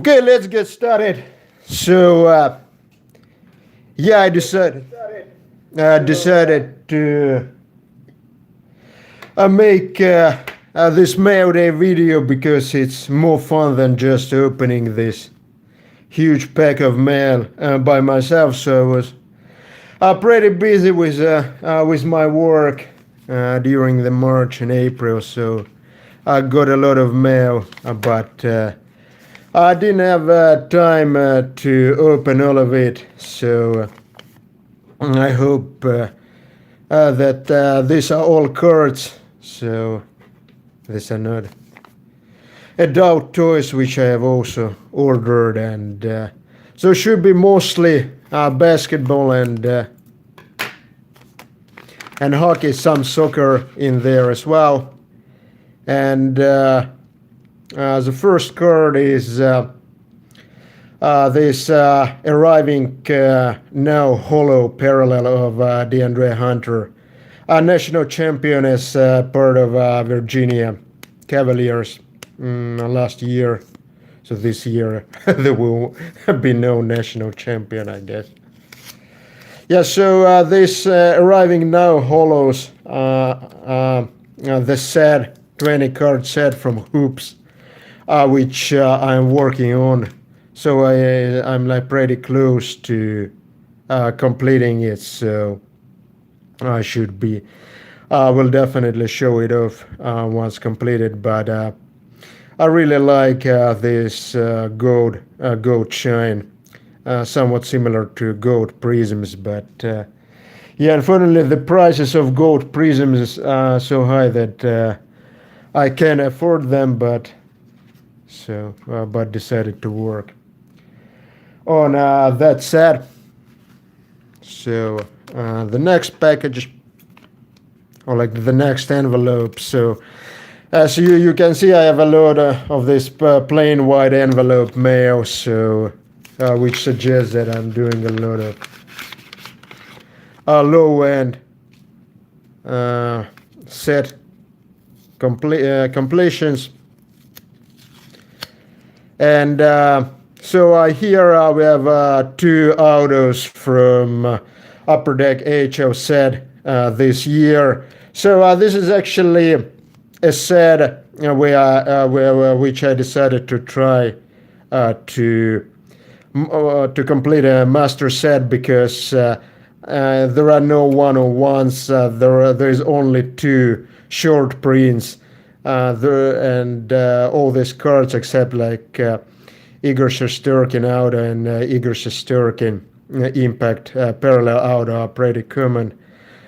Okay, let's get started. So, yeah, I decided to make this Mailday video because it's more fun than just opening this huge pack of mail by myself. So I was pretty busy with my work during the March and April. So I got a lot of mail, but I didn't have time to open all of it. So I hope that these are all cards. So these are not adult toys, which I have also ordered, and so it should be mostly basketball and hockey, some soccer in there as well. And the first card is this arriving now hollow parallel of DeAndre Hunter, a national champion as part of Virginia Cavaliers last year. So this year there will be no national champion, I guess. Yeah, so this arriving now hollows the set 20 card set from Hoops, which I'm working on. So I'm like pretty close to completing it. So I should be. Will definitely show it off once completed. But I really like this gold shine, somewhat similar to gold prisms. But yeah, unfortunately, the prices of gold prisms are so high that I can't afford them. But decided to work on that set. So the next package, or like the next envelope. So as you can see, I have a lot of this plain white envelope mail. So which suggests that I'm doing a lot of low end set completions. And so here we have two autos from Upper Deck AHL set this year. So this is actually a set which I decided to try to complete a master set because there are no one-on-ones. There is only two short prints. And all these cards except like Igor Shesterkin out and Igor Shesterkin Impact parallel out are pretty common.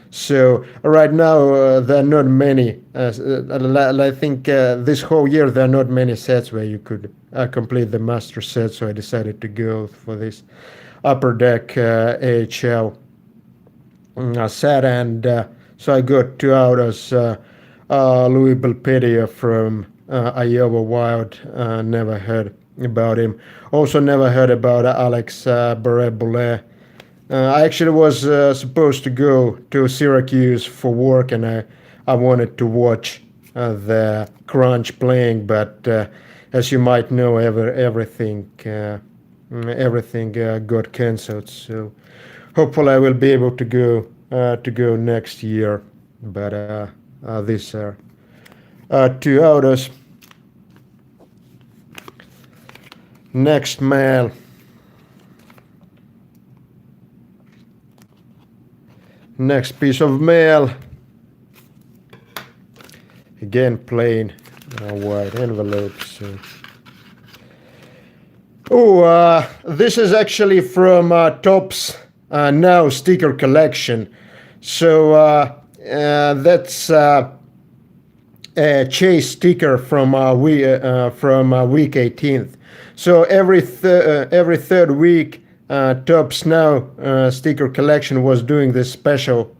So right now there are not many. I think this whole year there are not many sets where you could complete the master set. So I decided to go for this Upper Deck AHL set, and so I got two autos. Louis Belpedia from Iowa Wild, never heard about him. Also never heard about Alex Barré-Boulet. I actually was supposed to go to Syracuse for work, and I wanted to watch the Crunch playing, but as you might know, everything got cancelled. So hopefully I will be able to go next year. But these are two autos. Next mail. Next piece of mail. Again, plain white envelopes. This is actually from Topps Now sticker collection. So that's a Chase sticker from week 18th. So every third week, Topps Now sticker collection was doing this special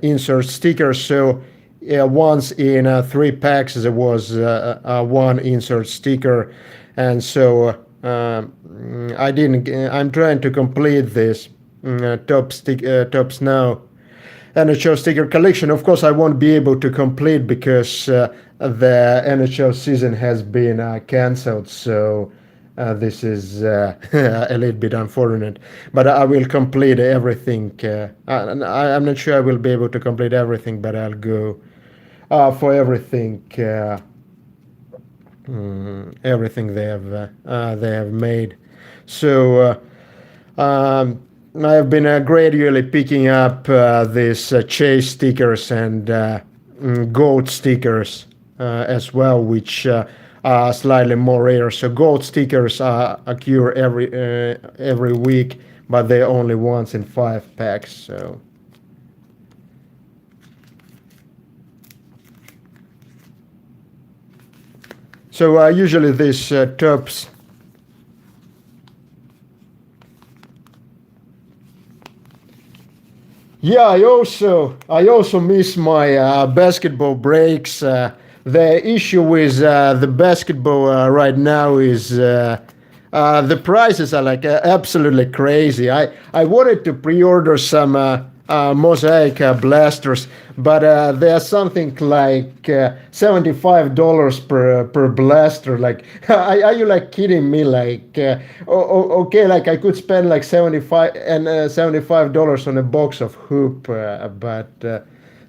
insert sticker. So once in 3 packs there was one insert sticker, and so I'm trying to complete this Topps Now NHL sticker collection. Of course, I won't be able to complete because the NHL season has been cancelled. So this is a little bit unfortunate, but I will complete everything. I'm not sure I will be able to complete everything, but I'll go for everything. Everything they have made. So I have been gradually picking up these chase stickers and goat stickers as well, which are slightly more rare. So goat stickers occur every week, but they're only once in 5 packs. So usually these tops. Yeah, I also miss my basketball breaks. The issue with the basketball right now is the prices are like absolutely crazy. I wanted to pre-order some Mosaic blasters, but they are something like $75 per blaster. Like, are you like kidding me? Like, okay, like I could spend like $75 on a box of hoop, but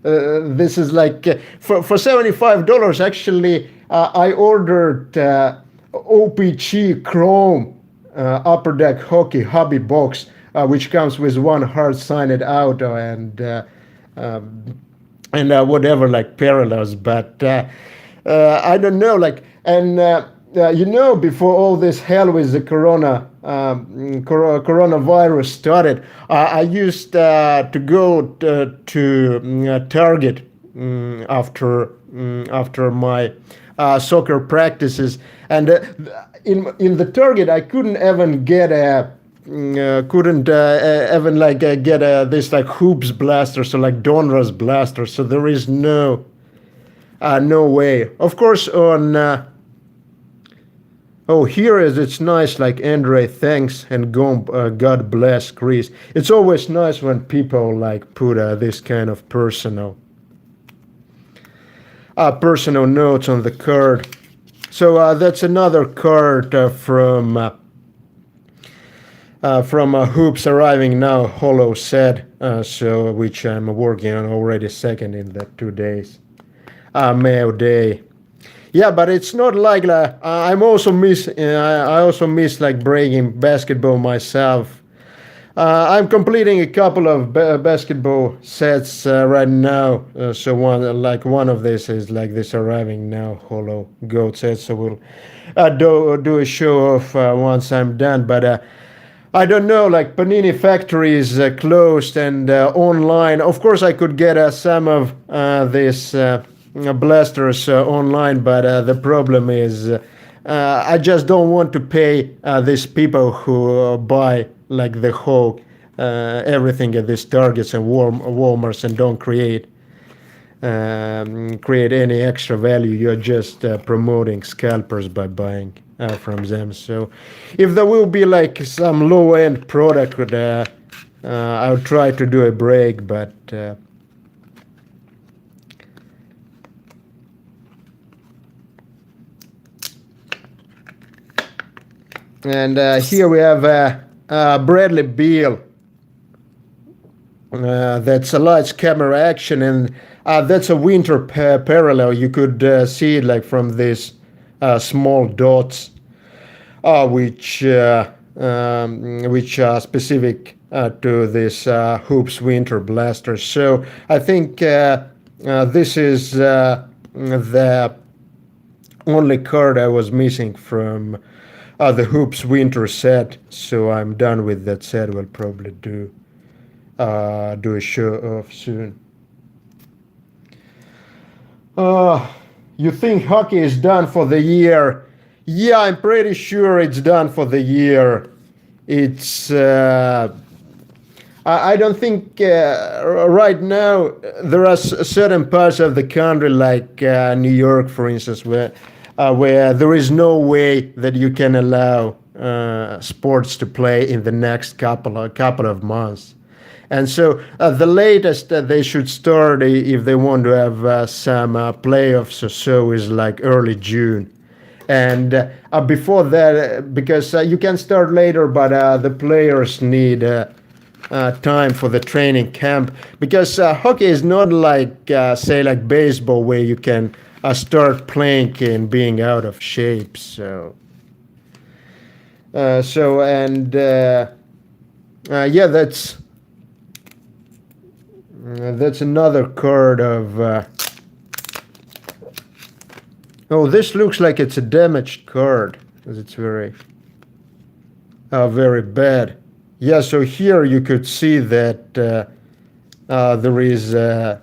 this is like for $75. Actually, I ordered OPG Chrome Upper Deck Hockey Hobby Box, which comes with one hard signed auto and whatever like parallels. But I don't know, like, and before all this hell with the coronavirus started, I used to go to Target after my soccer practices, and in the Target I couldn't even get this like hoops blaster, so like Donruss blaster. So there is no way. Of course, on here is it's nice. Like Andre, thanks and God bless Greece. It's always nice when people like put this kind of personal notes on the card. So that's another card from Hoops arriving now, Hollow said, so which I'm working on already second in the 2 days. Mailday. Yeah, but it's not like I also miss like breaking basketball myself. I'm completing a couple of basketball sets right now. So one of this is like this arriving now Hollow Goat set. So we'll do a show off once I'm done. But I don't know, like Panini Factory is closed and online. Of course, I could get some of these blasters online, but the problem is I just don't want to pay these people who buy like the whole everything at these Targets and Walmarts and don't create any extra value. You're just promoting scalpers by buying from them. So if there will be like some low-end product, I'll try to do a break, but and here we have Bradley Beal. That's a large camera action, and that's a winter parallel. You could see it like from these small dots, which are specific to this Hoops Winter Blaster. So I think this is the only card I was missing from the Hoops Winter set. So I'm done with that set. We'll probably do a show off soon. You think hockey is done for the year? Yeah, I'm pretty sure it's done for the year. It's I don't think right now there are certain parts of the country like New York, for instance, where there is no way that you can allow sports to play in the next couple of months. And so the latest that they should start, if they want to have some playoffs or so, is like early June. And before that, because you can start later, but the players need time for the training camp, because hockey is not like say like baseball where you can start playing and being out of shape. Yeah, that's another card of oh, this looks like it's a damaged card because it's very bad. Yeah, so here you could see that there is yeah,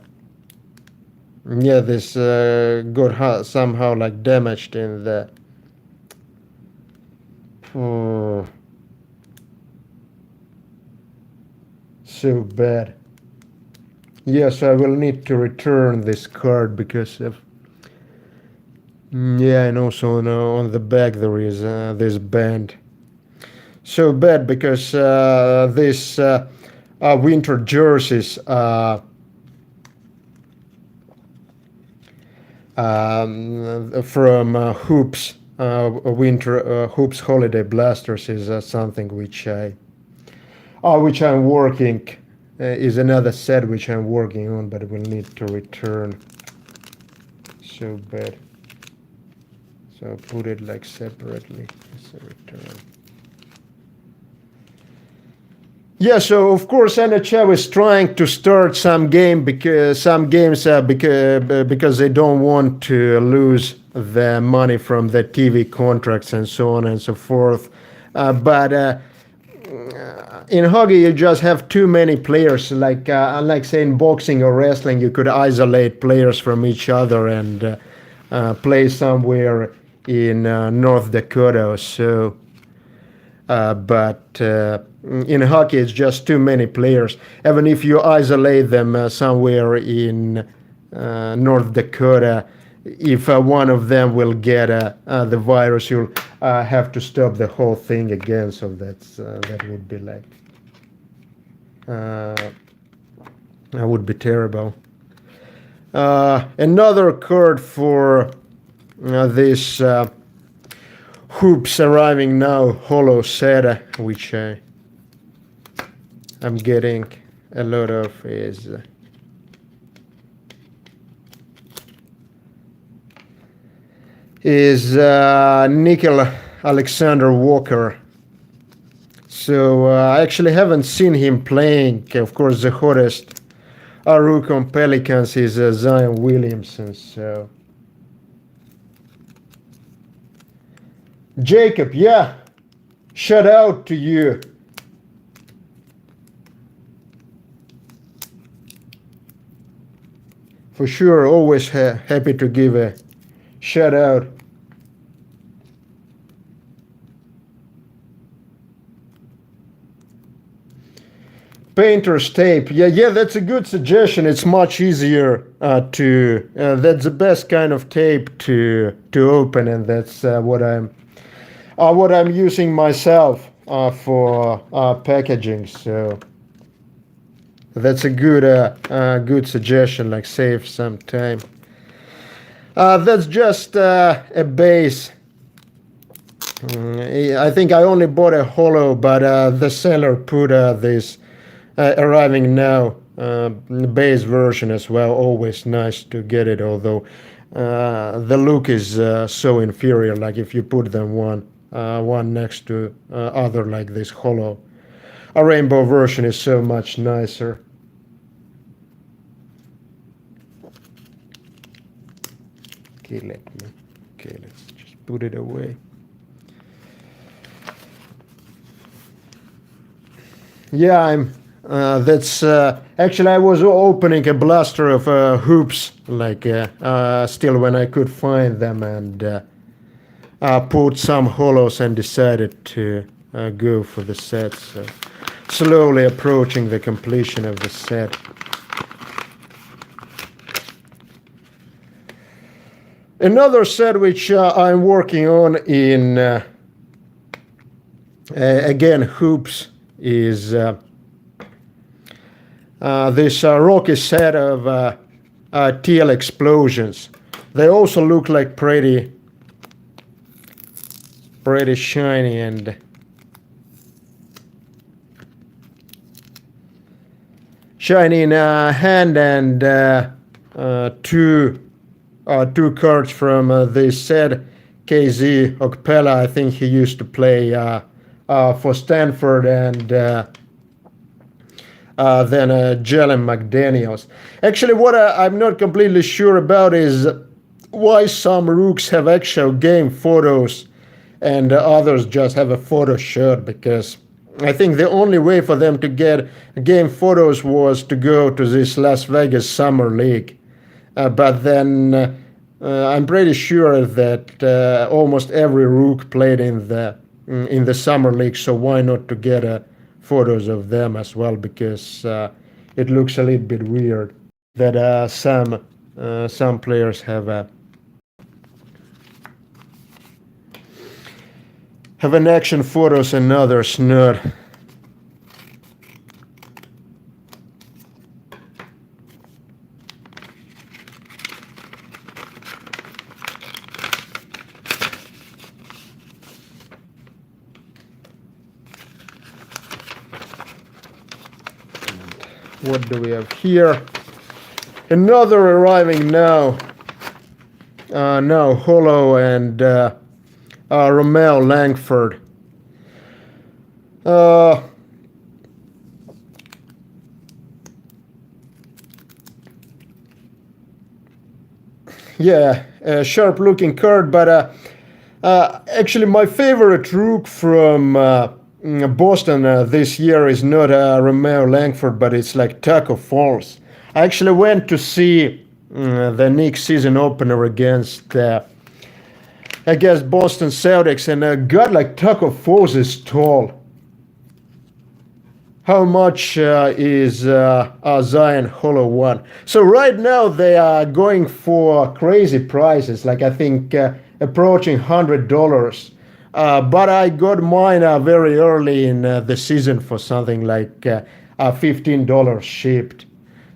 this got somehow like damaged in the oh, so bad. Yes, I will need to return this card because of yeah, and also on the back there is this band. So bad because this winter jerseys from Hoops winter Hoops Holiday Blasters is something which I'm working is another set which I'm working on, but will need to return. So bad. So I'll put it like separately as a return. Yeah, so of course NHL is trying to start some games because they don't want to lose the money from the TV contracts and so on and so forth. But in hockey, you just have too many players. Like unlike say in boxing or wrestling, you could isolate players from each other and play somewhere in North Dakota or so. But in hockey, it's just too many players. Even if you isolate them somewhere in North Dakota, if one of them will get the virus, you'll have to stop the whole thing again. So that would be like that would be terrible. Another card for this Hoops arriving now holo set, which I'm getting a lot of, is Nickel Alexander Walker. So I actually haven't seen him playing. Of course, the hottest rookie on Pelicans is Zion Williamson. So Jacob, yeah, shout out to you. For sure, always happy to give a shout out. Painter's tape, yeah, that's a good suggestion. It's much easier that's the best kind of tape to open, and that's what I'm using myself for packaging. So that's a good suggestion. Like save some time. That's just a base. I think I only bought a holo, but the seller put this arriving now base version as well. Always nice to get it, although the look is so inferior. Like if you put them one next to other like this holo, a rainbow version is so much nicer. Okay, let's just put it away. Yeah, I'm that's actually I was opening a blaster of hoops like still when I could find them, and put some holos and decided to go for the set. So slowly approaching the completion of the set. Another set which I'm working on in again hoops is this rocky set of teal explosions. They also look like pretty pretty shiny and shiny in hand, and two cards from this set. KZ Okpela, I think he used to play for Stanford, and then Jalen McDaniels. Actually, what I'm not completely sure about is why some rooks have actual game photos and others just have a photo shirt, because I think the only way for them to get game photos was to go to this Las Vegas Summer League. But then I'm pretty sure that almost every rook played in the Summer League, so why not to get photos of them as well, because it looks a little bit weird that some players have an action photos and others not. What do we have here? Another arriving now. Now Holo and Romeo Langford. Yeah, a sharp looking card, but actually my favorite rook from Boston this year is not Romeo Langford, but it's like Taco Falls. I actually went to see the Knicks season opener against Boston Celtics, and a god like Taco Falls is tall. How much is Zion Holo 1? So right now they are going for crazy prices, like I think approaching $100. But I got mine very early in the season for something like $15 shipped.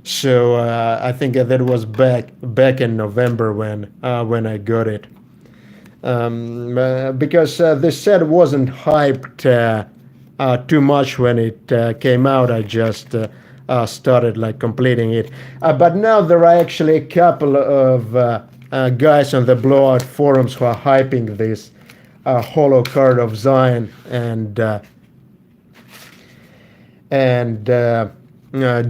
So I think that was back in November when I got it. Because this set wasn't hyped too much when it came out. I just started like completing it. But now there are actually a couple of guys on the blowout forums who are hyping this holo card of Zion and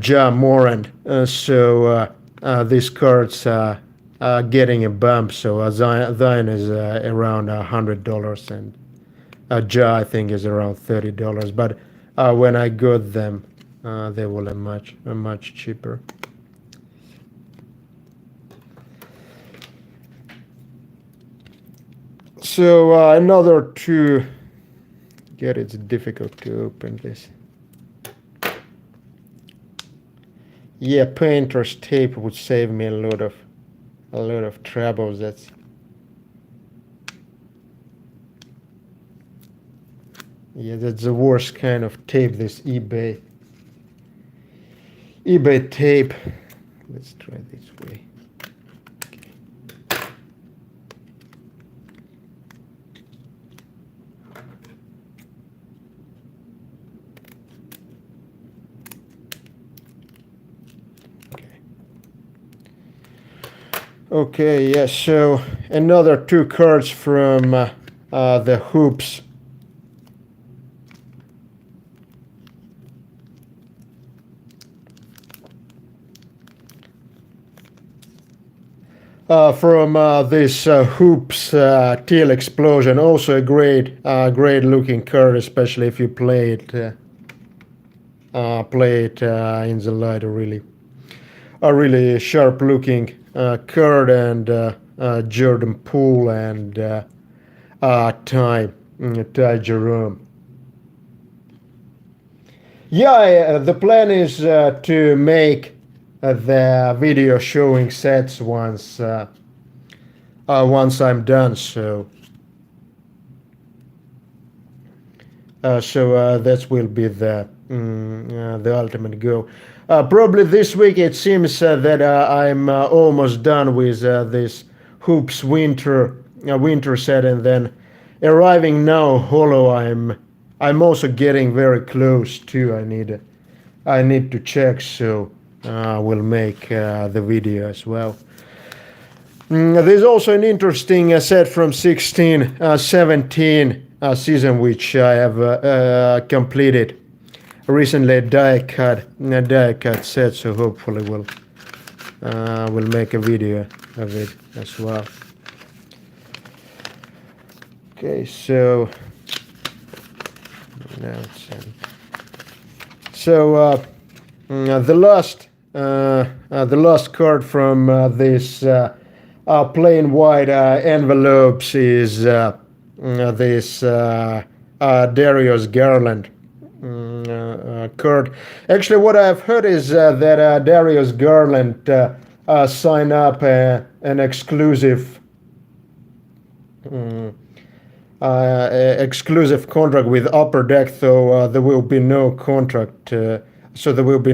Ja Morant. So these cards are getting a bump. So Zion is around $100, and Ja I think is around $30. But when I got them, they were much cheaper. So another two. It's difficult to open this. Yeah, painter's tape would save me a lot of troubles. That's the worst kind of tape. This eBay tape. Let's try this way. Okay, yeah, so another two cards from the hoops. From this hoops teal explosion, also a great looking card, especially if you play it in the light. A really sharp looking card, and Jordan Poole and Ty Jerome. Yeah, the plan is to make the video showing sets once I'm done. So that will be the ultimate goal. Probably this week it seems that I'm almost done with this hoops winter set, and then arriving now holo. I'm also getting very close to. I need to check, so I will make the video as well. There's also an interesting set from 16-17 season which I have completed recently. Die cut set, so hopefully we'll make a video of it as well. Okay, so now it's so the last card from this plain white envelopes is this Darius Garland card. Actually, what I've heard is that Darius Garland signed up an exclusive exclusive contract with Upper Deck, though there will be no contract. So there will be.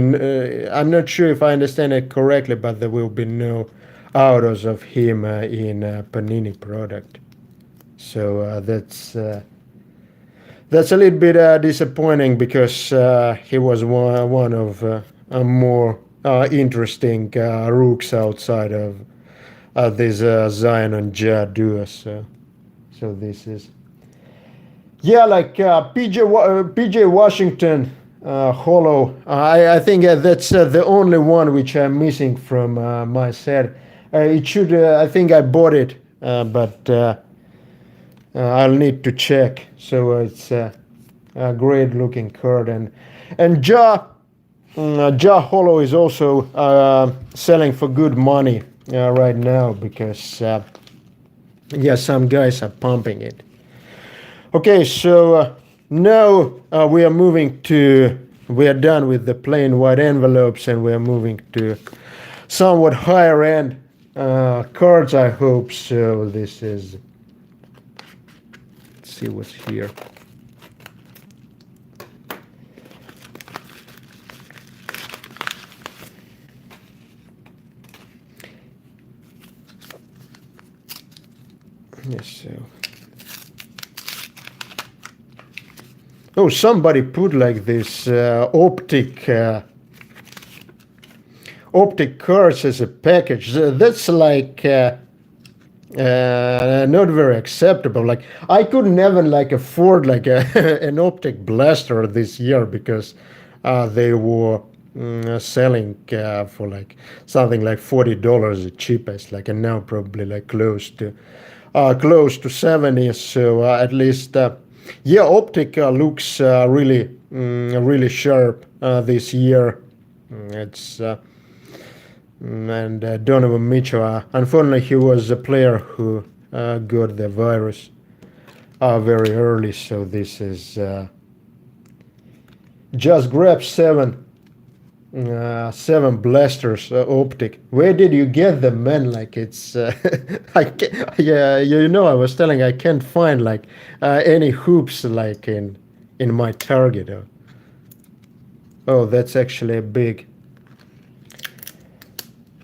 I'm not sure if I understand it correctly, but there will be no autos of him in Panini product. So that's a little bit disappointing because he was one of more interesting rooks outside of this Zion and Ja duo. So this is like PJ Washington holo. I think that's the only one which I'm missing from my set. It should. I think I bought it, but I'll need to check. So it's a great looking card, and Ja holo is also selling for good money right now because some guys are pumping it. Okay, so now we are done with the plain white envelopes, and we are moving to somewhat higher end cards, I hope. So this is, let's see what's here. Yes, so. Oh, somebody put like this optic cards as a package. That's like not very acceptable. Like I couldn't even like afford like an optic blaster this year because they were selling for like something like $40 the cheapest. Like, and now probably like close to 70. So at least. Optic looks really sharp this year. It's and Donovan Mitchell. Unfortunately, he was a player who got the virus very early. So this is just grab seven blasters optic. Where did you get them, man? Like it's I was telling I can't find like any hoops like in my Target. Oh, that's actually a big.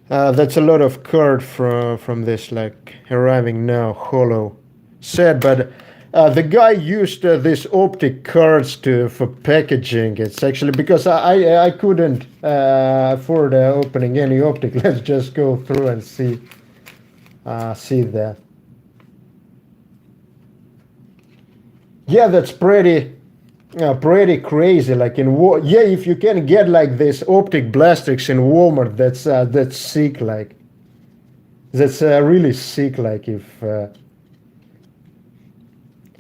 That's a lot of card from this like arriving now holo set, but the guy used these optic cards for packaging. It's actually because I couldn't afford opening any optic. Let's just go through and see that. Yeah, that's pretty crazy. Like if you can get like this optic blasters in Walmart, that's sick. Like that's really sick. Like if.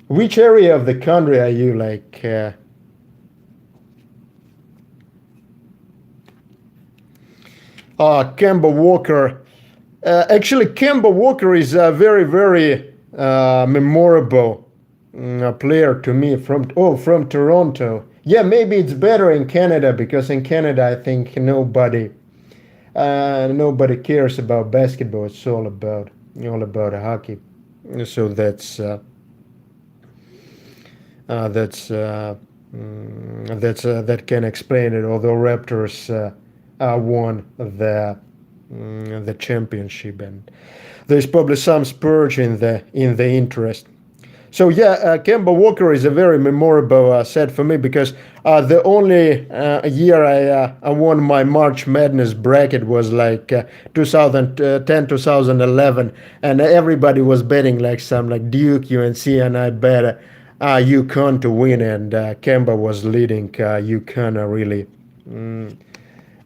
Which area of the country are you like? Kemba Walker. Actually, Kemba Walker is a very memorable player to me from Toronto. Yeah, maybe it's better in Canada because in Canada I think nobody cares about basketball. It's all about hockey. So that can explain it. Although Raptors won the championship, and there's probably some spurge in the interest. So yeah, Kemba Walker is a very memorable set for me because the only year I won my March Madness bracket was like 2010, 2011, and everybody was betting like some like Duke, UNC, and I bet UConn to win, and Kemba was leading UConn really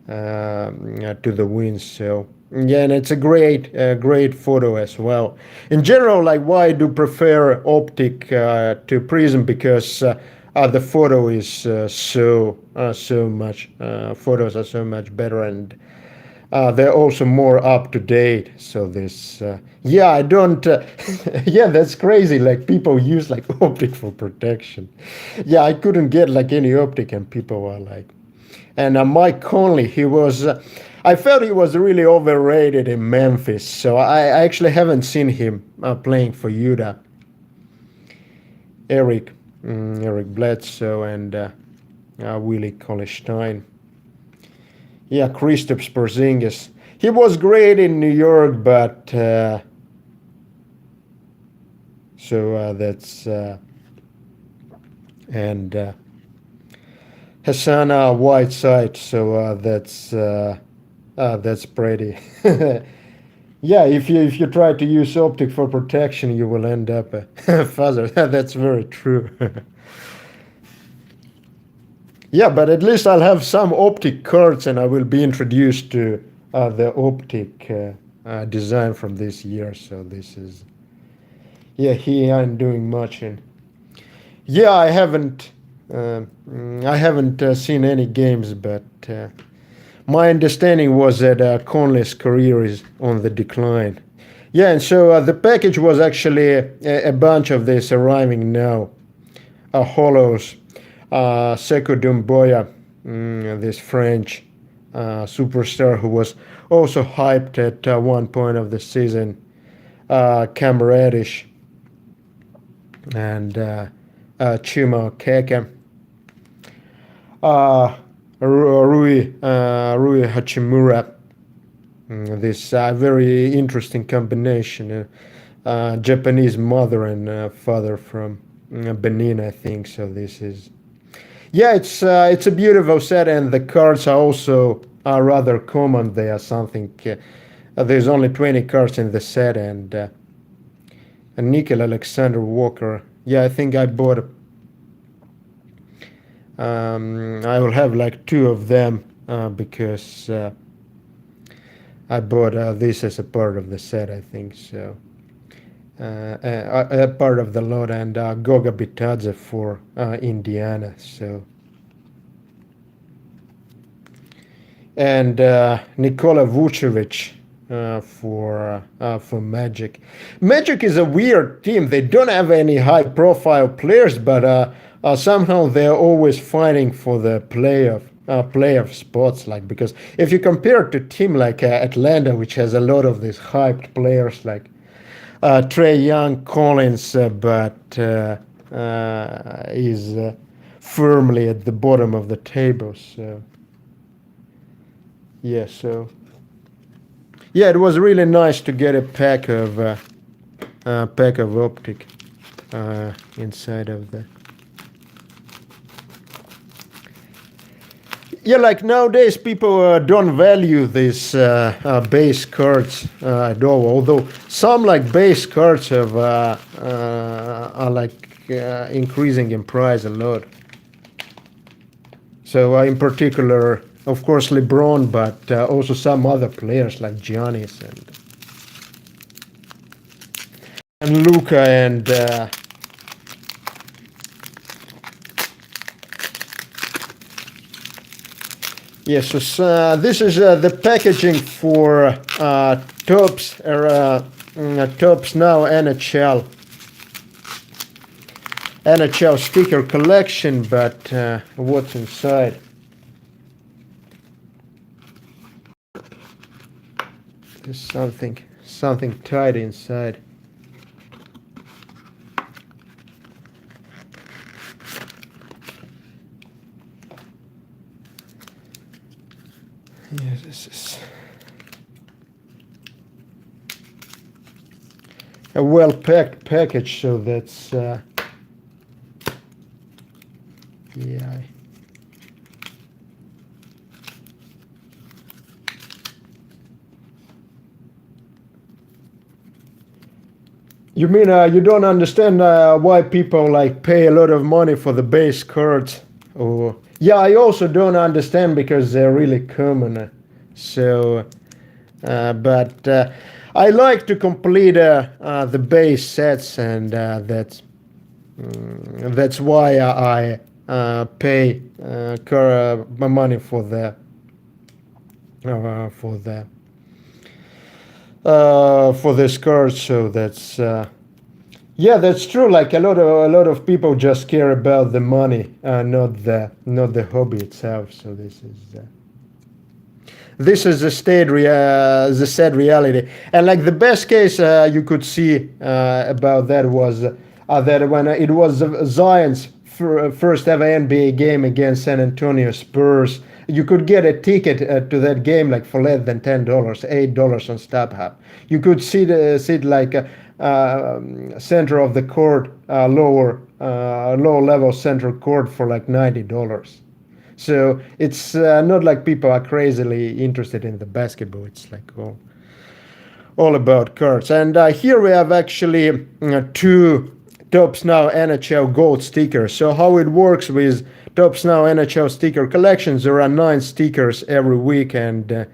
to the wins. So yeah, and it's a great photo as well. In general, like why I do prefer optic to prism because the photo is so much photos are so much better and they're also more up to date. So this yeah I don't yeah that's crazy like people use like optic for protection. Yeah, I couldn't get like any optic and people were like and Mike Conley, he was. I felt he was really overrated in Memphis, so I actually haven't seen him playing for Utah. Eric, Eric Bledsoe, and Willie Cauley-Stein. Yeah, Kristaps Porzingis. He was great in New York, but so that's and Hassan Whiteside. So that's pretty. Yeah, if you try to use optic for protection, you will end up a fuzzer. That's very true. Yeah, but at least I'll have some optic cards, and I will be introduced to the optic design from this year. So this is yeah, he ain't doing much, and yeah, I haven't seen any games, but. My understanding was that Conley's career is on the decline. Yeah, and so the package was actually a bunch of this arriving now. Hollows, Sekou Doumbouya, this French superstar who was also hyped at one point of the season, Cam Reddish, and Chuma Keke. Rui Hachimura. This very interesting combination. Japanese mother and father from Benin, I think. So this is, yeah, it's a beautiful set, and the cards are also rather common. They are something. There's only 20 cards in the set, and Nickel Alexander Walker. Yeah, I think I bought. I will have like two of them because I bought this as a part of the set, I think so. A part of the lot, and Goga Bitadze for Indiana. So and Nikola Vucevic for Magic. Magic is a weird team. They don't have any high-profile players, but somehow they're always fighting for the playoff spots. Like because if you compare it to a team like Atlanta, which has a lot of these hyped players like Trey Young, Collins, but is firmly at the bottom of the table. So yeah, so yeah, it was really nice to get a pack of optic inside of the. Yeah, like nowadays people don't value these base cards at all. Although some like base cards have are like increasing in price a lot. So in particular, of course, LeBron, but also some other players like Giannis and Luka and. Yes, so this is the packaging for Topps Topps Now NHL sticker collection, but what's inside? There's something tied inside. Yeah, this is. a well packed package. So that's yeah. You mean you don't understand why people like pay a lot of money for the base cards? Or yeah, I also don't understand because they're really common. So, but I like to complete the base sets, and that's why I pay my money for the for this card. So that's yeah, that's true. Like a lot of people just care about the money, not the hobby itself. So this is the sad reality. And like the best case you could see about that was that when it was Zion's first ever NBA game against San Antonio Spurs, you could get a ticket to that game like for less than $10, $8 on StubHub. You could sit like center of the court, low level central court for like $90. So it's not like people are crazily interested in the basketball. It's like all about cards. And here we have actually two Topps Now NHL Gold stickers. So how it works with Topps Now NHL sticker collections, there are 9 stickers every week, and there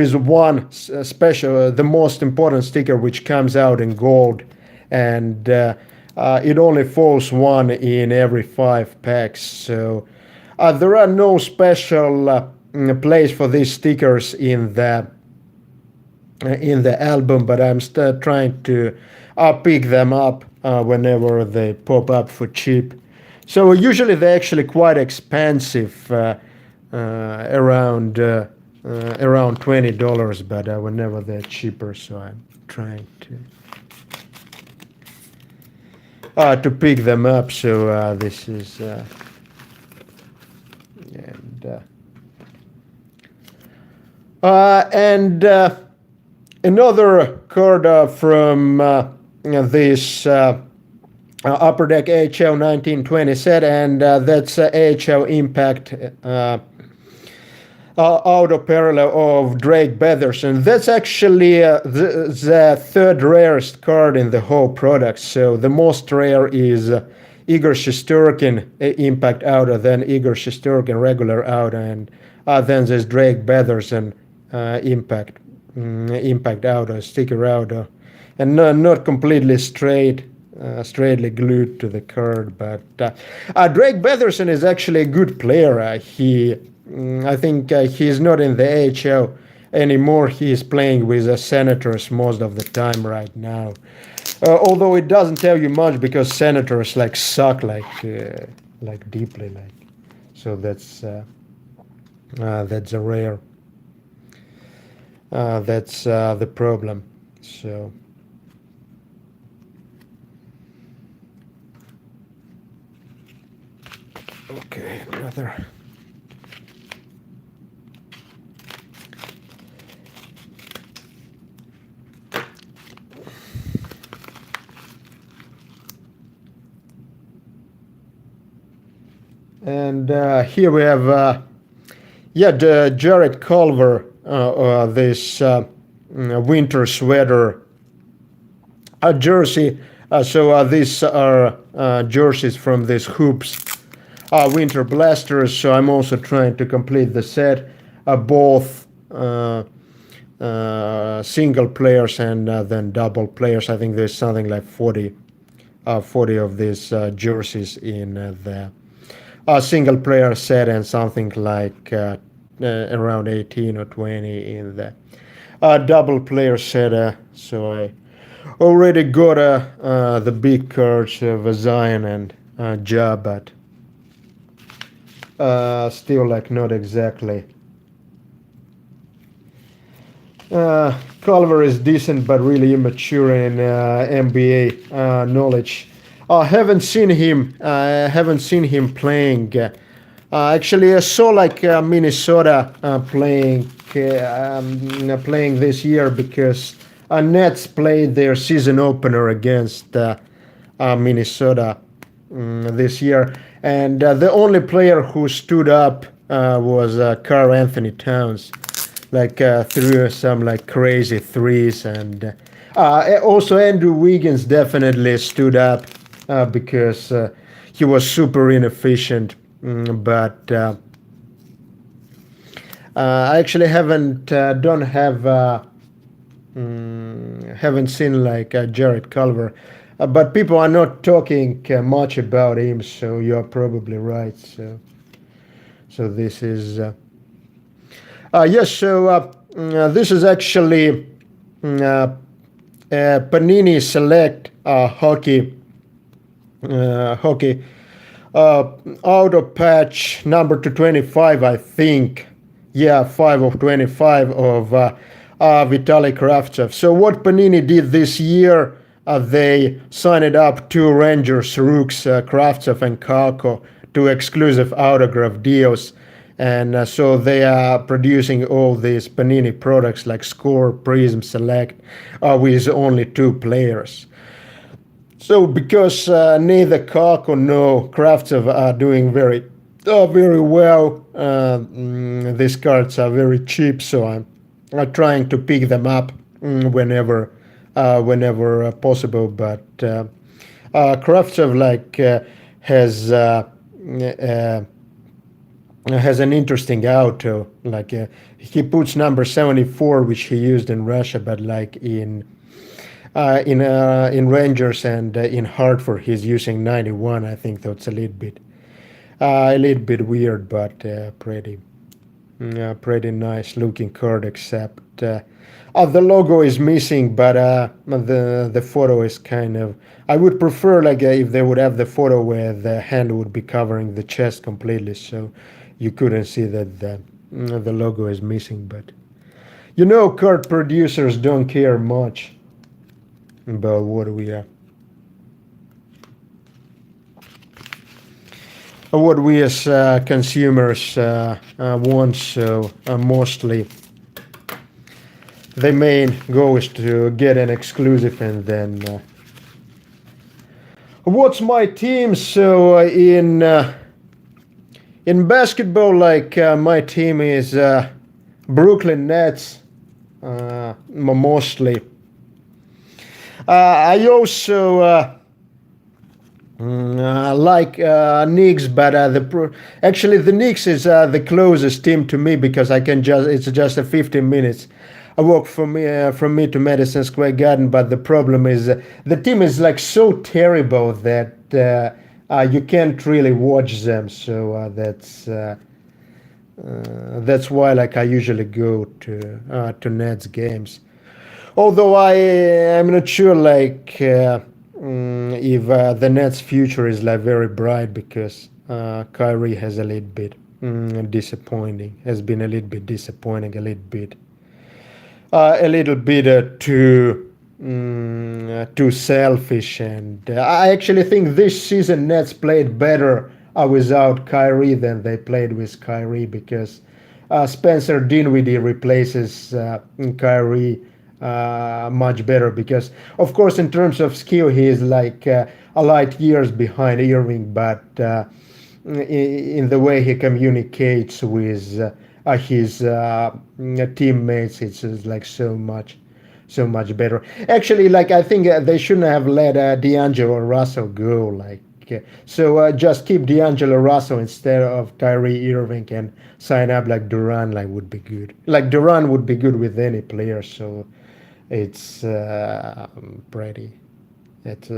is one special, the most important sticker, which comes out in gold, and it only falls one in every 5 packs. So there are no special place for these stickers in the album, but I'm still trying to pick them up whenever they pop up for cheap. So usually they're actually quite expensive, around $20, but whenever they're cheaper, so I'm trying to pick them up. So this is and another card from this Upper Deck AHL 1920 set, and that's AHL Impact auto parallel of Drake Batherson. That's actually the third rarest card in the whole product. So the most rare is Igor Shesterkin Impact auto, then Igor Shesterkin regular auto, and then there's Drake Batherson Impact auto, sticker auto, and not completely straightly glued to the card. But Drake Batherson is actually a good player. I think he's not in the AHL anymore. He's playing with the Senators most of the time right now. Although it doesn't tell you much because Senators like suck like deeply like. So that's a rare. That's the problem. So. Okay, brother. And here we have, the Jared Culver, this winter sweater jersey. So these are jerseys from these Hoops Winter Blasters. So I'm also trying to complete the set, both single players and then double players. I think there's something like 40 of these jerseys in the single player set, and something like around 18 or 20 in the double player set. So I already got the big cards of Zion and Ja, but still like not exactly. Culver is decent but really immature in NBA knowledge. Haven't seen him playing. Actually, I saw like Minnesota playing this year because Nets played their season opener against Minnesota this year, and the only player who stood up was Karl Anthony Towns, like threw some like crazy threes, and also Andrew Wiggins definitely stood up because he was super inefficient, but. I actually haven't seen like Jared Culver, but people are not talking much about him. So you are probably right. So this is yes. So this is actually Panini Select hockey auto patch number 225, I think. Yeah, 5 of 25 of Vitaly Kravtsov. So what Panini did this year, they signed up two Rangers rooks, Kravtsov and Kako, to exclusive autograph deals. And so they are producing all these Panini products like Score, Prism, Select, with only two players. So because neither Kako nor Kravtsov are doing very well, these cards are very cheap. So I'm trying to pick them up whenever possible. But Kravtsov has an interesting auto. Like he puts number 74, which he used in Russia, but like in Rangers and in Hartford, he's using 91. I think that's a little bit weird, but pretty nice looking card. Except the logo is missing, but the photo is kind of. I would prefer like if they would have the photo where the hand would be covering the chest completely, so you couldn't see that the logo is missing. But card producers don't care much about what we as consumers want. So mostly the main goal is to get an exclusive, and then what's my team? So in basketball, like my team is Brooklyn Nets mostly. I also like Knicks, but actually the Knicks is the closest team to me because it's just a 15 minutes. I walk from me to Madison Square Garden, but the problem is the team is like so terrible that you can't really watch them. So that's why like I usually go to Nets games. Although I am not sure like if the Nets' future is like very bright because Kyrie has a little bit disappointing. Has been a little bit disappointing, a little bit too selfish, and I actually think this season Nets played better without Kyrie than they played with Kyrie because Spencer Dinwiddie replaces Kyrie much better because, of course, in terms of skill, he is like a light years behind Irving, but in the way he communicates with his teammates, it's like so much better. Actually, like I think they shouldn't have let D'Angelo Russell go. Like so, just keep D'Angelo Russell instead of Kyrie Irving and sign up like Durant. Like would be good. Like Durant would be good with any player. So it's pretty. It's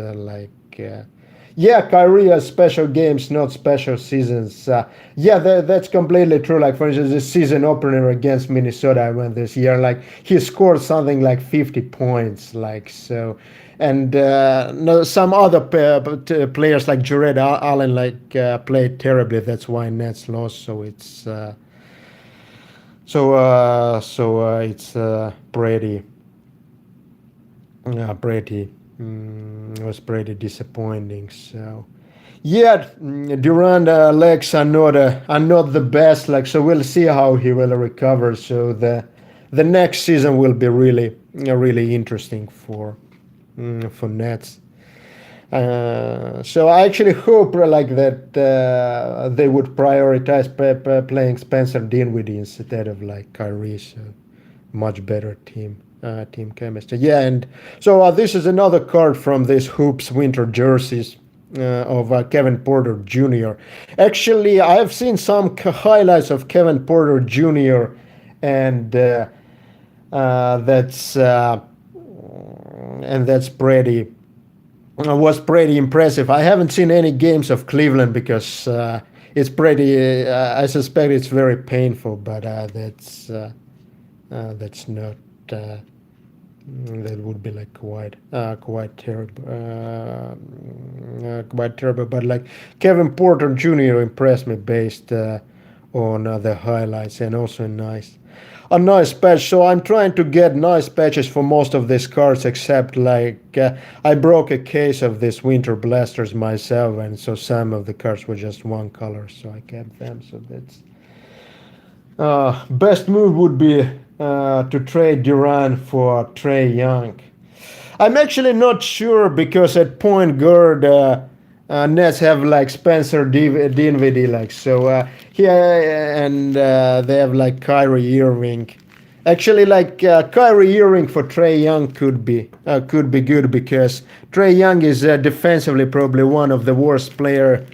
yeah, Kyrie has special games, not special seasons. Yeah, that's completely true. Like for instance, the season opener against Minnesota I went this year, like he scored something like 50 points, like so. And no, some other players like Jared Allen like played terribly. That's why Nets lost. So it's it's pretty. Pretty. It was pretty disappointing. So, yeah, Durant legs are not the best. Like, so we'll see how he will recover. So the the next season will be really interesting for Nets. So I actually hope like that they would prioritize playing Spencer Dinwiddie instead of like Kyrie. So much better team chemistry. Yeah, and so this is another card from this Hoops winter jerseys of Kevin Porter Jr. Actually, I've seen some highlights of Kevin Porter Jr. and that's pretty was pretty impressive. I haven't seen any games of Cleveland because it's pretty. I suspect it's very painful, but that's not. That would be like quite terrible, quite terrible. But like Kevin Porter Jr. impressed me based on the highlights, and also a nice patch. So I'm trying to get nice patches for most of these cards, except like I broke a case of these Winter Blasters myself, and so some of the cards were just one color, so I kept them. So that's best move would be to trade Durant for Trae Young. I'm actually not sure because at point guard, Nets have like Spencer Dinwiddie, like so. And they have like Kyrie Irving. Actually, like Kyrie Irving for Trae Young could be good because Trae Young is defensively probably one of the worst players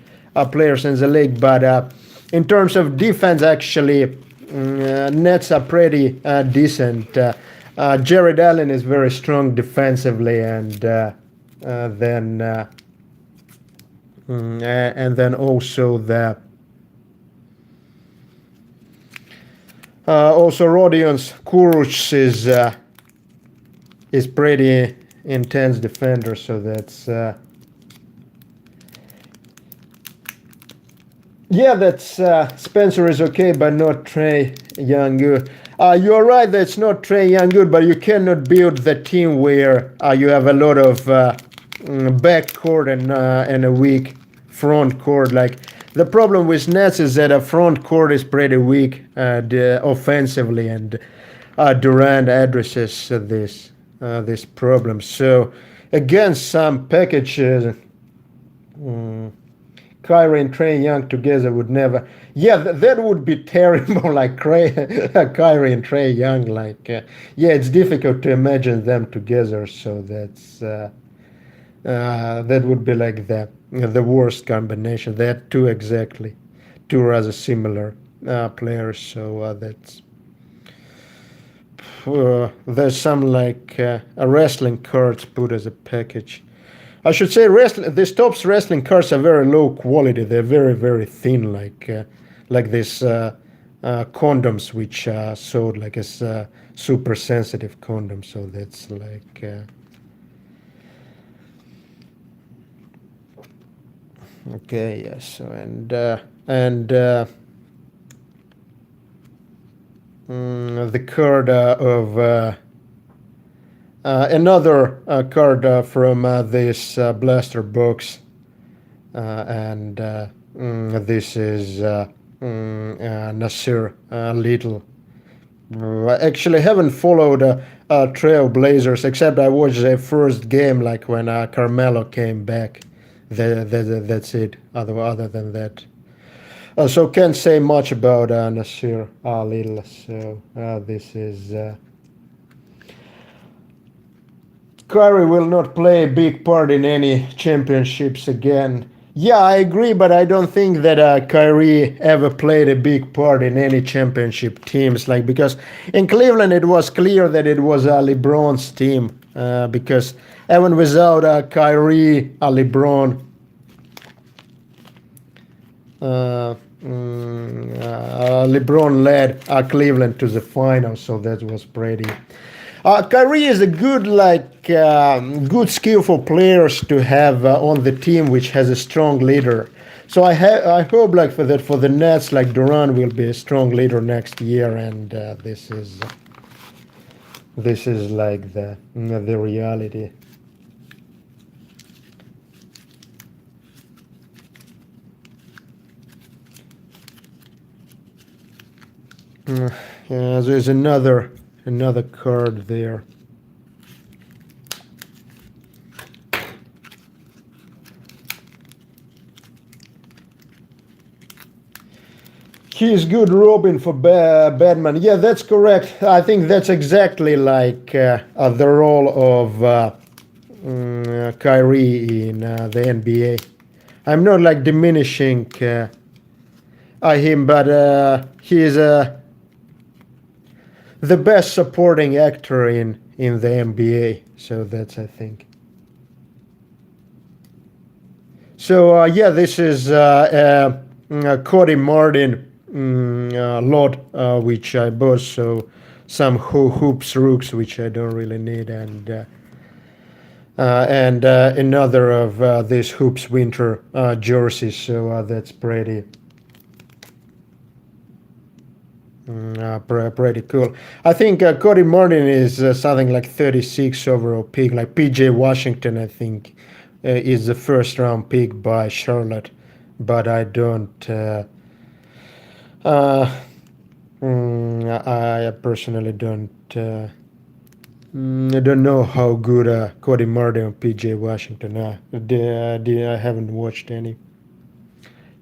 in the league. But in terms of defense, actually, Nets are pretty decent. Jared Allen is very strong defensively, and then also also Rodion Kuruc is pretty intense defender, so that's yeah, that's Spencer is okay, but not Trae Young good. You're right that it's not Trae Young good, but you cannot build the team where you have a lot of back court and a weak front court. Like the problem with Nets is that a front court is pretty weak offensively, and Durant addresses this problem. So against some packages. Kyrie and Trae Young together would never. Yeah, that would be terrible. Like Kyrie and Trae Young. Like, yeah, it's difficult to imagine them together. So that would be like the worst combination. They had two rather similar players. So there's some like a wrestling cards put as a package. I should say these Topps wrestling cards are very low quality. They're very thin, like these condoms which are sold like as super sensitive condoms. So that's like okay, yes. So the card of. Another card from this blaster box, and this is Nasir Little. I actually haven't followed Trailblazers except I watched their first game, like when Carmelo came back. That's it. Other than that, so can't say much about Nasir Little. So this is. Kyrie will not play a big part in any championships again. Yeah, I agree, but I don't think that Kyrie ever played a big part in any championship teams. Like because in Cleveland it was clear that it was LeBron's team. Because even without Kyrie, LeBron, LeBron led Cleveland to the finals, so that was pretty. Kyrie is a good, good skillful players to have on the team, which has a strong leader. So I hope like for the Nets, like Durant will be a strong leader next year, and this is like the reality. Yeah, there's another another card there. He is good Robin for Batman. Yeah, that's correct. I think that's exactly like the role of Kyrie in the NBA. I'm not like diminishing him, but he is the best supporting actor in the NBA. So that's, I think. So yeah, this is Cody Martin lot which I bought. So some hoops rooks which I don't really need, and another of these hoops winter jerseys. So that's pretty. Pretty cool. I think Cody Martin is something like 36 overall pick. Like PJ Washington, I think, is the first round pick by Charlotte, but I don't. I personally don't. I don't know how good Cody Martin and PJ Washington are. I haven't watched any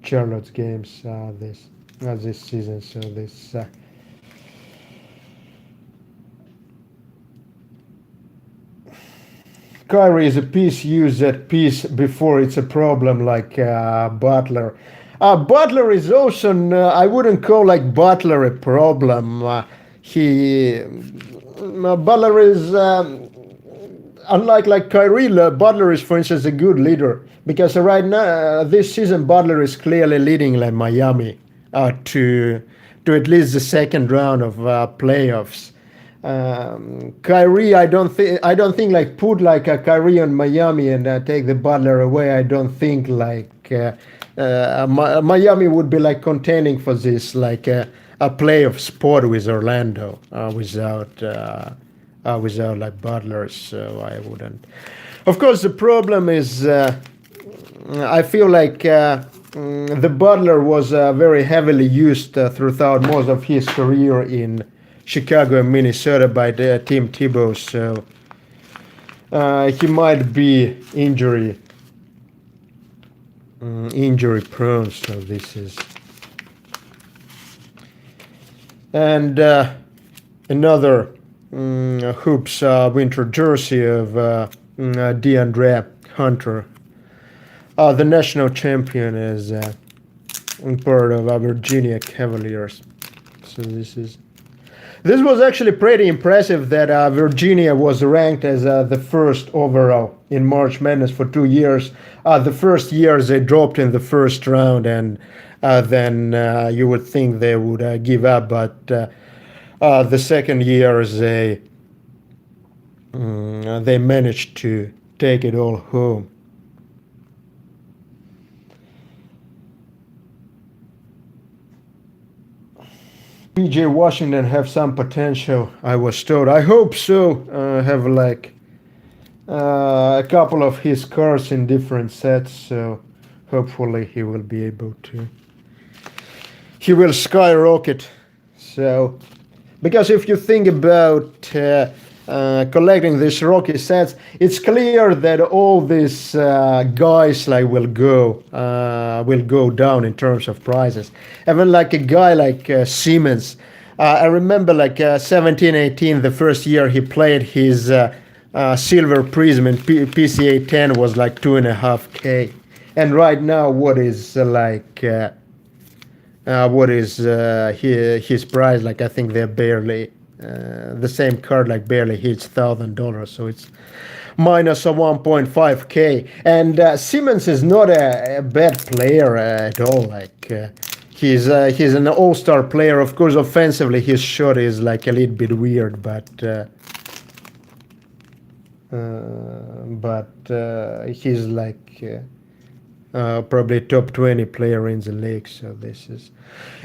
Charlotte's games this season, so this. Kyrie is a piece used at piece before it's a problem, like Butler. Butler is also I wouldn't call like Butler a problem. Butler is unlike like Kyrie. Butler is, for instance, a good leader, because right now this season Butler is clearly leading like Miami to at least the second round of playoffs. Kyrie, I don't think like put like a Kyrie on Miami and take the Butler away. I don't think like Miami would be like contending for this like a playoff spot with Orlando without like Butler. So I wouldn't. Of course, the problem is I feel like the Butler was very heavily used throughout most of his career in Chicago and Minnesota by the Tim Tebow, so he might be injury prone. So this is, and another hoops winter jersey of DeAndre Hunter. The national champion is part of Virginia Cavaliers. So this was actually pretty impressive that Virginia was ranked as the first overall in March Madness for 2 years. The first years they dropped in the first round, and then you would think they would give up, but the second year they managed to take it all home. PJ Washington have some potential, I was told. I hope so. Have like a couple of his cards in different sets, so hopefully he will be able to. He will skyrocket. So, because if you think about collecting these Rocky sets, it's clear that all these guys like will go down in terms of prices. Even like a guy like Siemens, I remember like 17, 18, the first year he played, his Silver Prism and PCA 10 was like 2.5K, and right now what is his price? Like I think they're barely. The same card like barely hits $1,000, so it's minus a 1.5K. And Siemens is not a bad player at all. Like he's an all-star player. Of course, offensively his shot is like a little bit weird, but he's like probably top 20 player in the league. So this is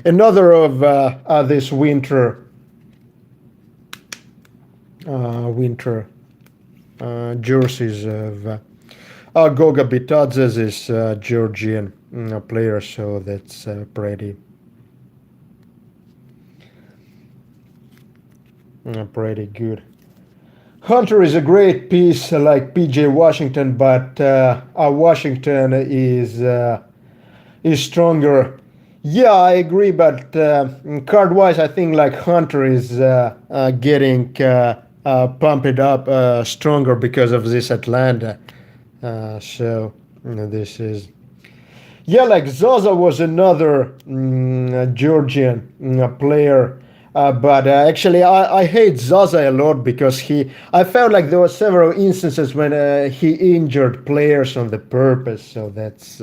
another of this winter jerseys of Goga Bitadze is Georgian player, so that's pretty Pretty good. Hunter is a great piece like PJ Washington, but Washington is stronger. Yeah, I agree, but card wise, I think like Hunter is getting pumped up stronger because of this Atlanta. So this is yeah, like Zaza was another Georgian player. But actually, I hate Zaza a lot because I felt like there were several instances when he injured players on the purpose. So that's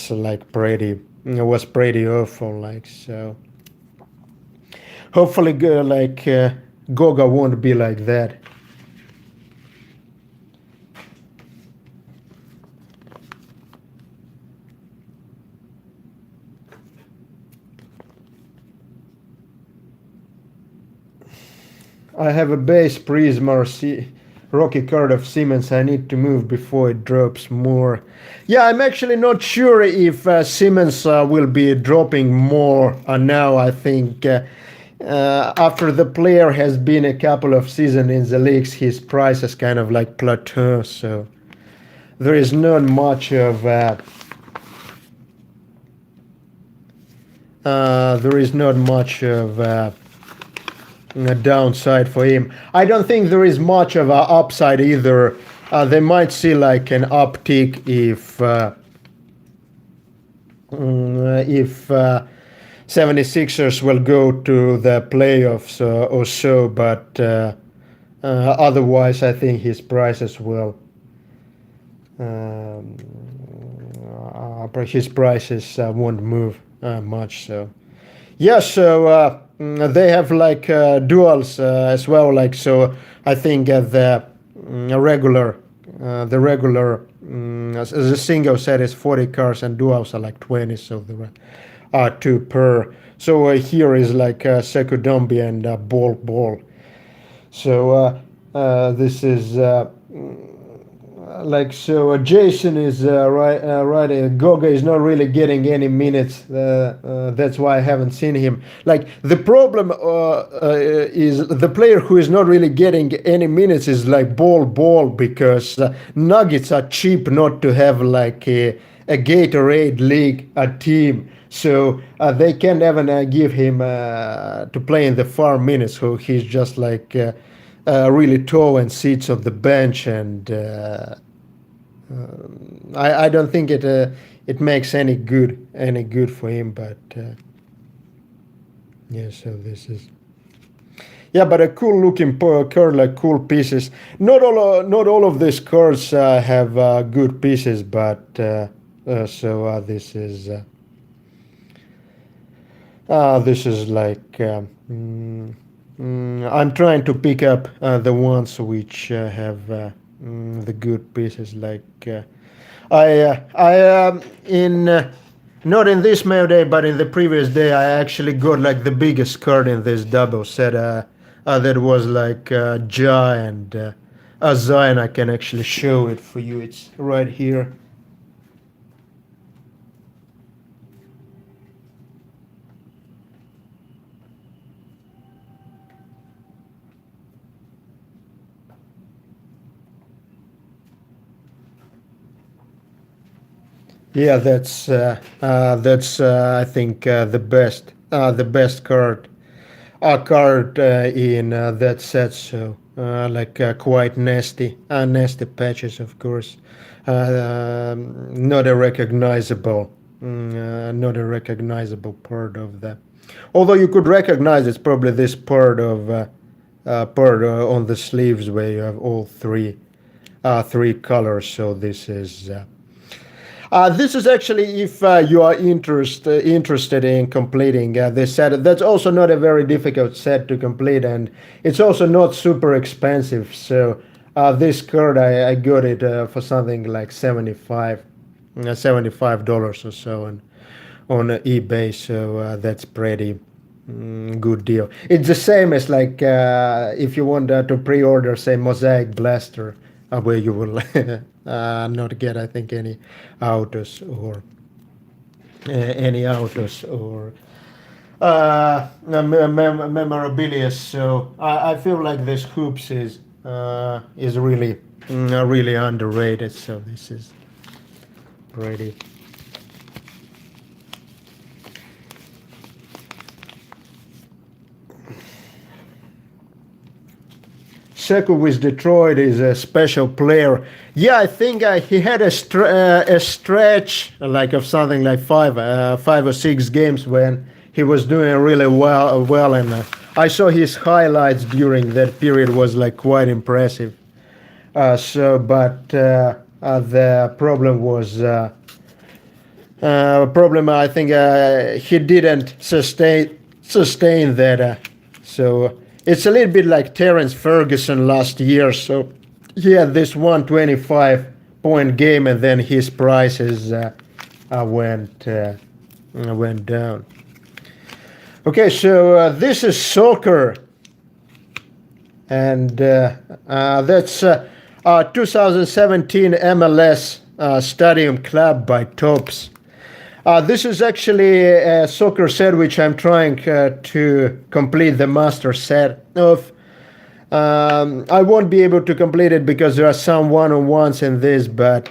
like pretty, it was pretty awful. Like, so hopefully, Goga won't be like that. I have a base prism or Rocky card of Siemens. I need to move before it drops more. Yeah, I'm actually not sure if Siemens will be dropping more now. I think after the player has been a couple of seasons in the leagues, his price has kind of like plateaued. So there is not much of there is not much of a downside for him. I don't think there is much of an upside either. They might see like an uptick if 76ers will go to the playoffs or so, but otherwise I think his prices will his prices won't move much. So yeah, so they have like duals as well. Like, so I think the regular as a single set is 40 cards and duals are like 20. So there are two per. So here is like Sekudombi and Ball. So this is like so Jason is right. Goga is not really getting any minutes. That's why I haven't seen him. Like the problem is the player who is not really getting any minutes is like Ball because Nuggets are cheap not to have like a Gatorade League a team. So they can't even give him to play in the farm minutes. So he's just like really tall and sits on the bench and. I don't think it makes any good for him, but yeah. So this is yeah, but a cool looking card, like cool pieces. Not all of these cards have good pieces, but so this is like I'm trying to pick up the ones which have the good pieces. Like I in not in this Mailday, but in the previous day, I actually got like the biggest card in this double set. That was like Ja and Zion. I can actually show it for you. It's right here. Yeah, that's I think the best card in that set. So like quite nasty patches, of course. Not a recognizable, not a recognizable part of that. Although you could recognize it's probably this part on the sleeves where you have all three colors. So this is actually if you are interested in completing this set. That's also not a very difficult set to complete, and it's also not super expensive. So this card I got it for something like $75 or so on eBay. So that's pretty good deal. It's the same as like if you want to pre-order say Mosaic Blaster, where you will not get I think any autos or memorabilia. So I feel like this hoops is really really underrated. So this is pretty. Sekou with Detroit is a special player. Yeah, I think he had a stretch like of something like 5 or 6 games when he was doing really well, and I saw his highlights during that period was like quite impressive. The problem I think he didn't sustain that. So it's a little bit like Terence Ferguson last year. So he had this 125-point game, and then his prices went down. Okay, so this is soccer, and that's 2017 MLS Stadium Club by Tops. This is actually a soccer set which I'm trying to complete the master set of. I won't be able to complete it because there are some one-on-ones in this, but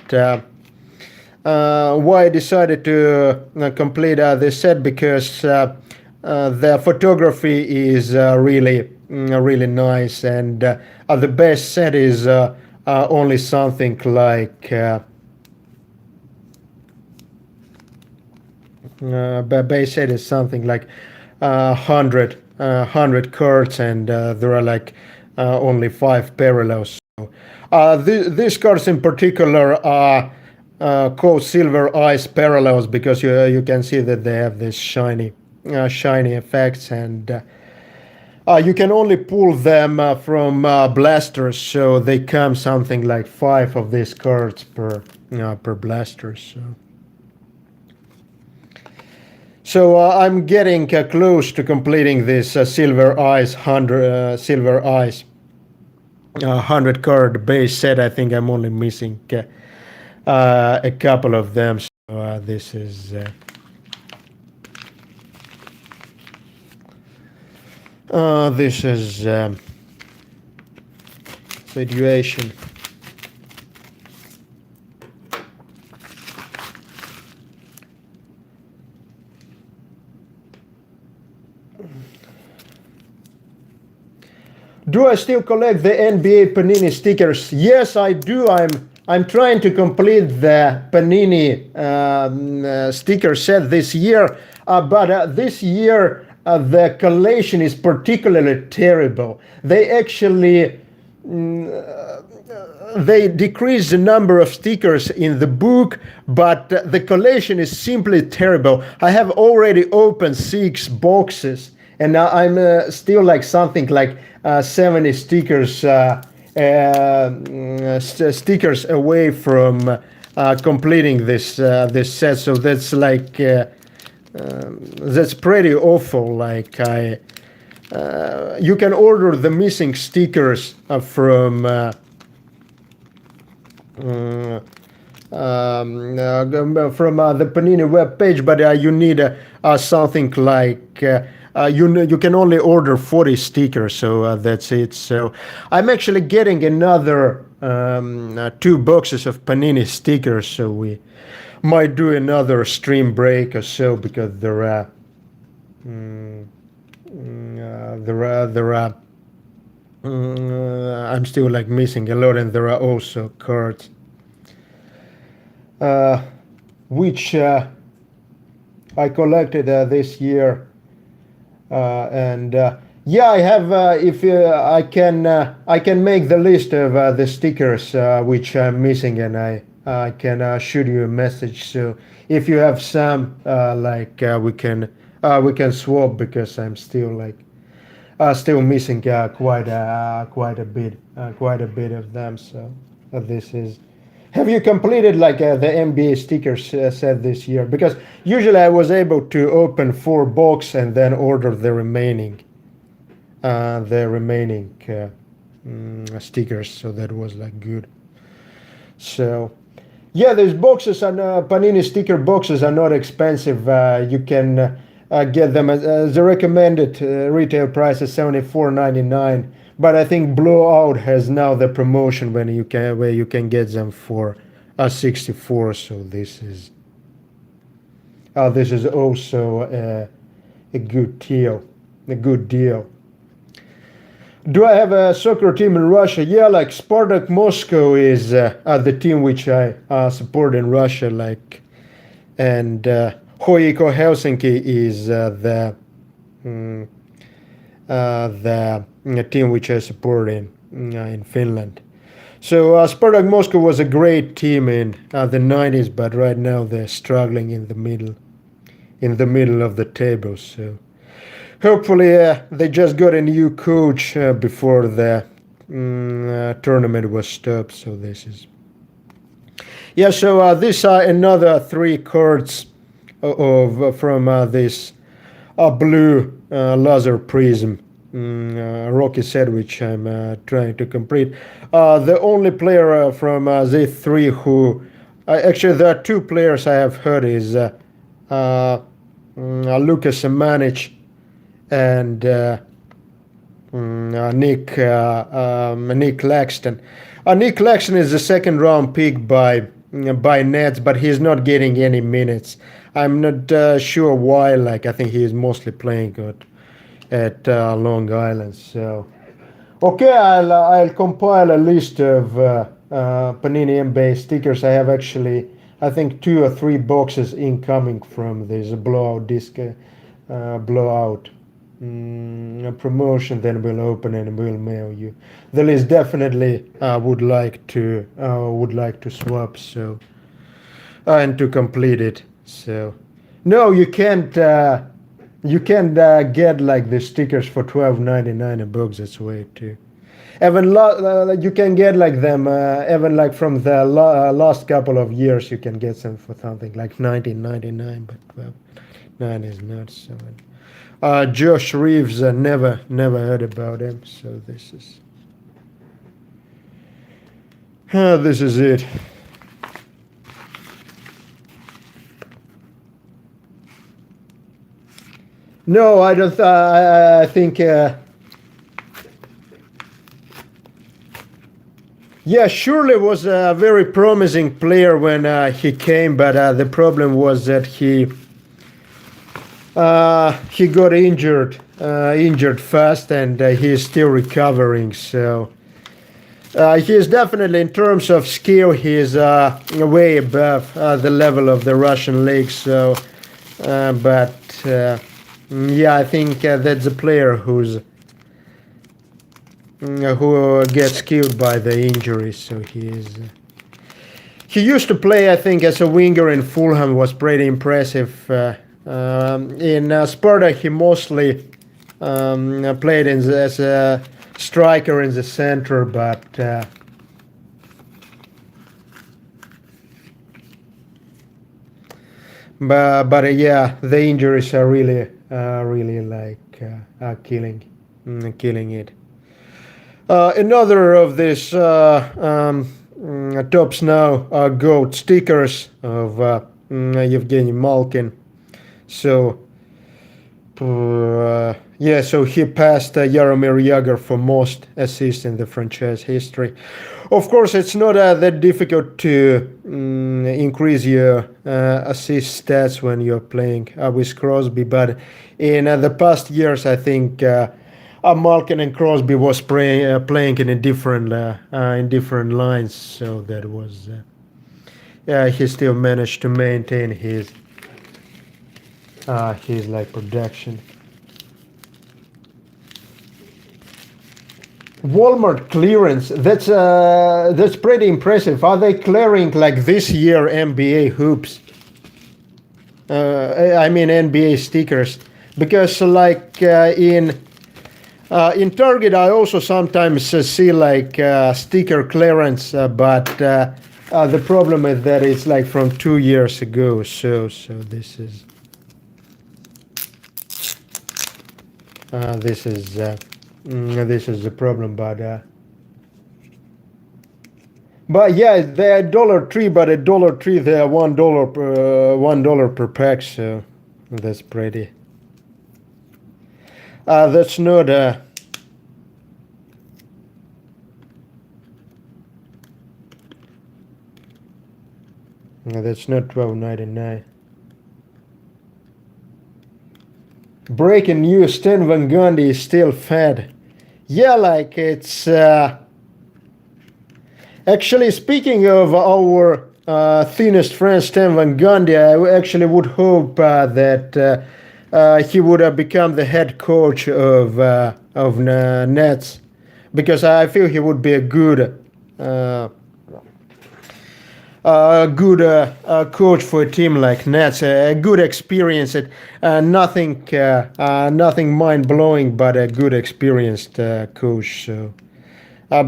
why I decided to complete this set because the photography is really nice, and the base set is only something like base set is something like 100 cards, and there are like only 5 parallels. So, these cards in particular are called silver ice parallels because you can see that they have this shiny effects, and you can only pull them from blasters, so they come something like 5 of these cards per blaster. So I'm getting close to completing this silver ice 100 card base set. I think I'm only missing a couple of them. So this is situation. Do I still collect the NBA Panini stickers? Yes, I do. I'm trying to complete the Panini sticker set this year, but this year the collation is particularly terrible. They actually they decrease the number of stickers in the book, but the collation is simply terrible. I have already opened 6 boxes, and now I'm still like something like 70 stickers stickers away from completing this set. So that's like that's pretty awful. Like you can order the missing stickers from the Panini web page, but you need something like you can only order 40 stickers, so that's it. So I'm actually getting another 2 boxes of Panini stickers, so we might do another stream break or so, because there are I'm still like missing a lot, and there are also cards which I collected this year, and yeah, I have. If I can make the list of the stickers which I'm missing, and I can shoot you a message. So if you have some, we can swap, because I'm still like still missing quite a bit of them. So this is. Have you completed like the NBA stickers set this year? Because usually I was able to open 4 boxes and then order the remaining stickers. So that was like good. So yeah, these boxes and Panini sticker boxes are not expensive. You can get them as the recommended retail price is $74.99. But I think Blowout has now the promotion when you can where you can get them for 64. So this is also a good deal. A good deal. Do I have a soccer team in Russia? Yeah, like Spartak Moscow is the team which I support in Russia. Like, and Hoiko Helsinki is the team which I support in Finland. So Spartak Moscow was a great team in the 90s, but right now they're struggling in the middle of the table. So hopefully they just got a new coach before the tournament was stopped. So this is so these are another 3 cards from this blue laser prism Rocky set, which I'm trying to complete. The only player from the 3 who actually there are 2 players I have heard is Lucas Manich and Nick Laxton. Nick Laxton is the 2nd round pick by Nets, but he's not getting any minutes. I'm not sure why. Like I think he is mostly playing at Long Island. So okay, I'll compile a list of Panini NBA stickers. I have actually I think 2 or 3 boxes incoming from this blowout disc blowout promotion. Then we'll open and we'll mail you. The list definitely would like to swap. So and to complete it. So no, you can't get like the stickers for $12.99 a box. That's way too. Even you can get like them even like from the last couple of years you can get them for something like $19.99, but $12.99 is not so. Josh Reeves, never heard about him. So this is it. No, I don't. I think. Yeah, Shirley was a very promising player when he came, but the problem was that he got injured fast, and he is still recovering. So he is definitely, in terms of skill, he is way above the level of the Russian league. So, but. Yeah, I think that's a player who gets killed by the injuries. So he used to play, I think, as a winger in Fulham. Was pretty impressive. In Sparta, he mostly played as a striker in the center, but. But yeah, the injuries are really like killing it. Another of these tops now goat stickers of Evgeny Malkin. So so he passed Jaromir Jagr for most assists in the franchise history. Of course, it's not that difficult to increase your assist stats when you're playing with Crosby, but in the past years, I think Malkin and Crosby was playing in different lines, so that was he still managed to maintain his like production. Walmart clearance. That's pretty impressive. Are they clearing like this year NBA hoops? I mean NBA stickers, because like in Target I also sometimes see like sticker clearance, but the problem is that it's like from 2 years ago. So this is this is the problem, but yeah, they're $1.03, but at $1.03 they're $1 per pack, so that's pretty That's not no, that's not 12.99. Breaking news: Stan Van Gundy is still fat. Yeah, like it's actually speaking of our thinnest friend Stan Van Gundy. I actually would hope that he would have become the head coach of Nets, because I feel he would be a uh, good coach for a team like Nets. A good experience. Nothing mind blowing, but a good experienced coach. So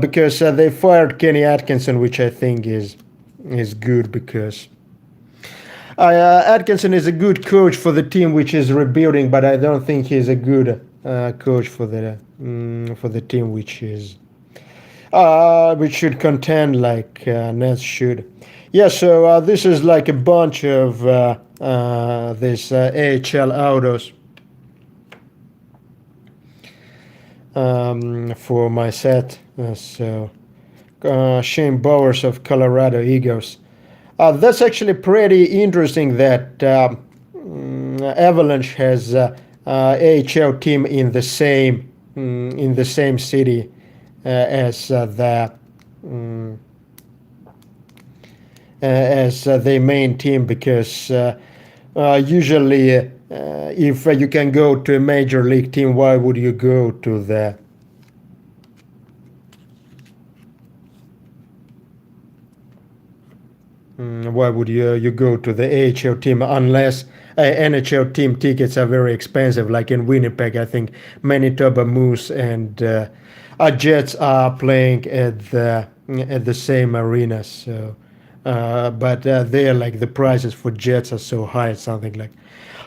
because they fired Kenny Atkinson, which I think is good, because Atkinson is a good coach for the team which is rebuilding, but I don't think he's a good coach for the team which should contend like Nets should. Yeah, so this is like a bunch of this AHL autos for my set. Shane Bowers of Colorado Eagles. That's actually pretty interesting that Avalanche has AHL team in the same city as the main team, because usually if you can go to a major league team, why would you go to the why would you go to the AHL team unless NHL team tickets are very expensive? Like in Winnipeg, I think Manitoba Moose and Jets are playing at the same arena. So, but there, like the prices for Jets are so high, it's something like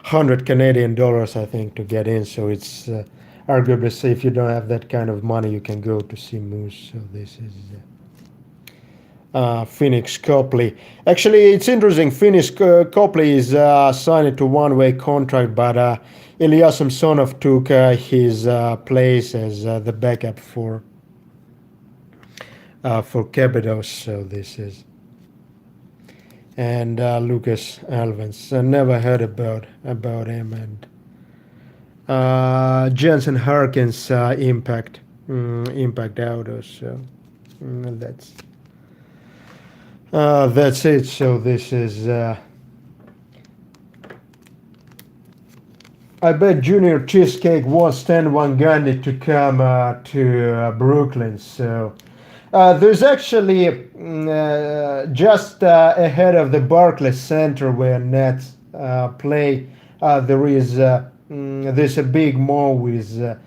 100 Canadian dollars, I think, to get in. So it's arguably, say, if you don't have that kind of money, you can go to see Moose. So this is. Phoenix Copley. Actually, it's interesting. Phoenix Copley is signed to one-way contract, but Ilya Samsonov took his place as the backup for Capitals. So this is, and Lucas Alvens. I never heard about him, and Jensen Harkins impact autos. So that's it. So this is. I bet Junior Cheesecake wants Stan Van Gundy to come to Brooklyn. So there's actually just ahead of the Barclays Center where Nets play. There's a big mall with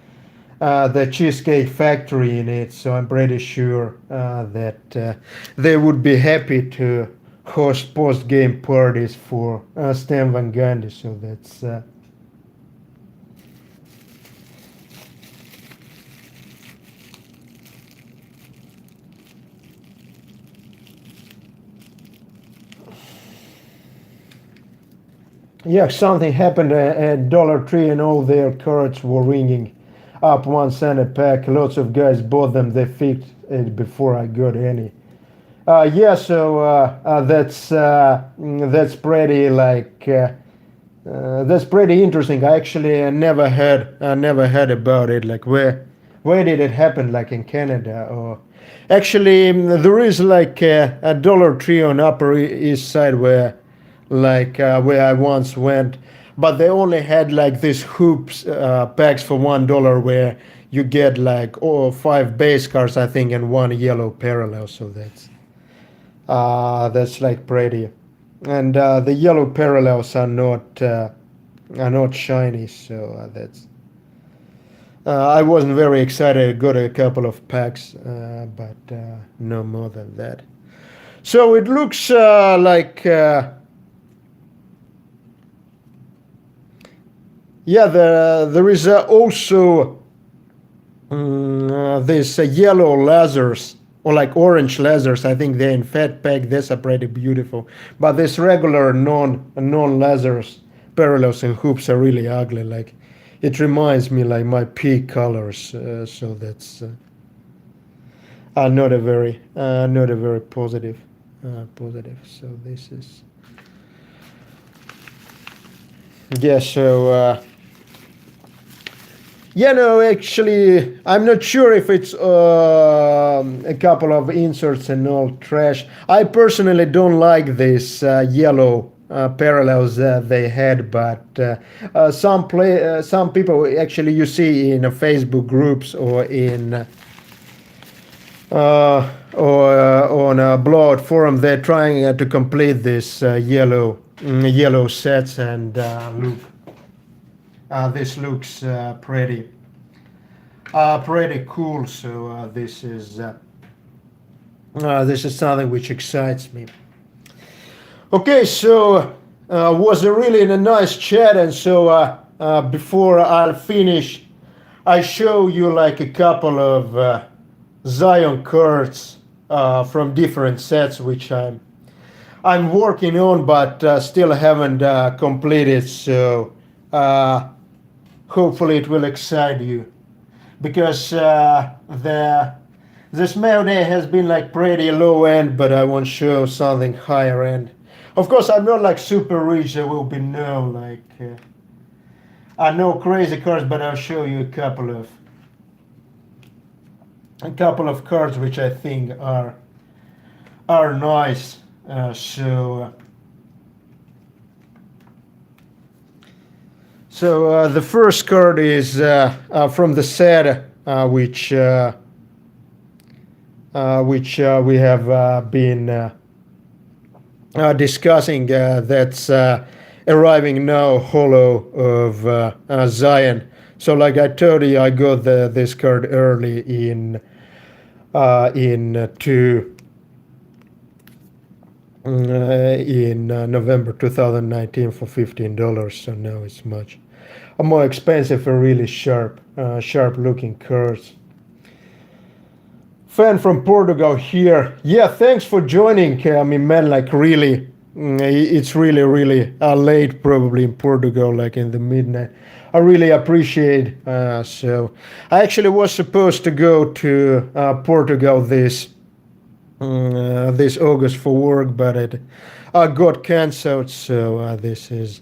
the Cheesecake Factory in it. So I'm pretty sure that they would be happy to host post-game parties for Stan Van Gundy. So that's. Yeah, something happened at Dollar Tree and all their carts were ringing up 1 cent a pack. Lots of guys bought them. They fixed it before I got any. Yeah, so that's pretty that's pretty interesting. I actually never heard about it. Like where did it happen? Like in Canada, or actually there is like a Dollar Tree on Upper East Side where where I once went, but they only had like these hoops packs for $1 where you get like 5 base cards, I think, and 1 yellow parallel. So that's like pretty, and the yellow parallels are not shiny. So that's. I wasn't very excited. I got a couple of packs, but no more than that. So it looks like. Yeah, there is also this yellow lasers or like orange lasers. I think they're in fat pack. These are pretty beautiful. But this regular non lasers parallels and hoops are really ugly. Like it reminds me like my peak colors. So that's not a very positive positive. So this is yeah. So. Yeah, no, actually, I'm not sure if it's a couple of inserts and all trash. I personally don't like this yellow parallels that they had, but some people actually you see in Facebook groups or in on a blog forum, they're trying to complete this yellow sets and look. This looks pretty cool. So this is something which excites me. Okay, so was a really a nice chat, and so before I'll finish, I show you like a couple of Zion cards from different sets which I'm working on, but still haven't completed. So. Hopefully it will excite you, because this Mailday has been like pretty low end, but I want to show something higher end. Of course, I'm not like super rich. There will be no like no crazy cards, but I'll show you a couple of cards which I think are nice. So the first card is from the set which we have been discussing. That's arriving now, Hollow of Zion. So like I told you, I got this card early in November 2019 for $15. So now it's much more expensive for really sharp looking cards. Fan from Portugal here. Yeah, thanks for joining. I mean, man, like really, it's really late probably in Portugal, like in the midnight. I really appreciate. So I actually was supposed to go to Portugal this August for work, but it got cancelled. So this is.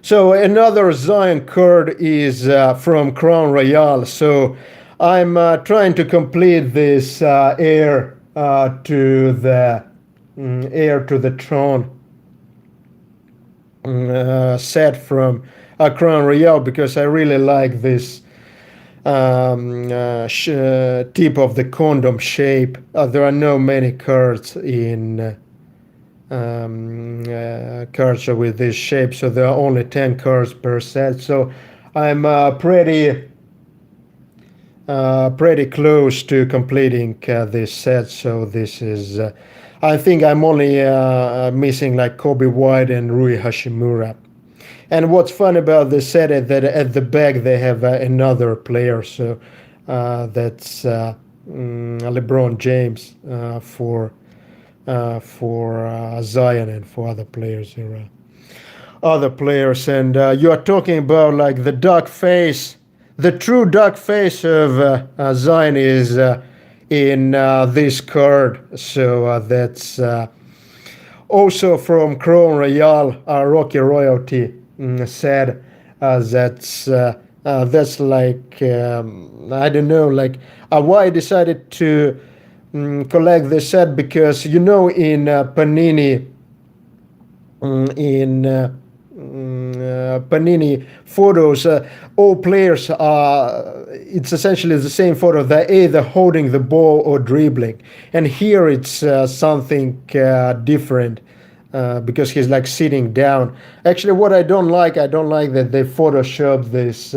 So another Zion card is from Crown Royal. So I'm trying to complete this heir to the throne set from Crown Royal, because I really like this tip of the condom shape. There are no many cards in cards with this shape, so there are only 10 cards per set. So I'm pretty close to completing this set. So this is I think I'm only missing like Kobe White and Rui Hashimura. And what's fun about this set is that at the back they have another player. So that's LeBron James for Zion and for other players. And you are talking about like the dark face. The true dark face of Zion is in this card. So that's also from Crown Royal, Rocky Royalty said that's like I don't know, like why I decided to collect this set, because in Panini Panini photos, all players are, it's essentially the same photo. They're either holding the ball or dribbling, and here it's something different because he's like sitting down. Actually, what I don't like that they photoshopped this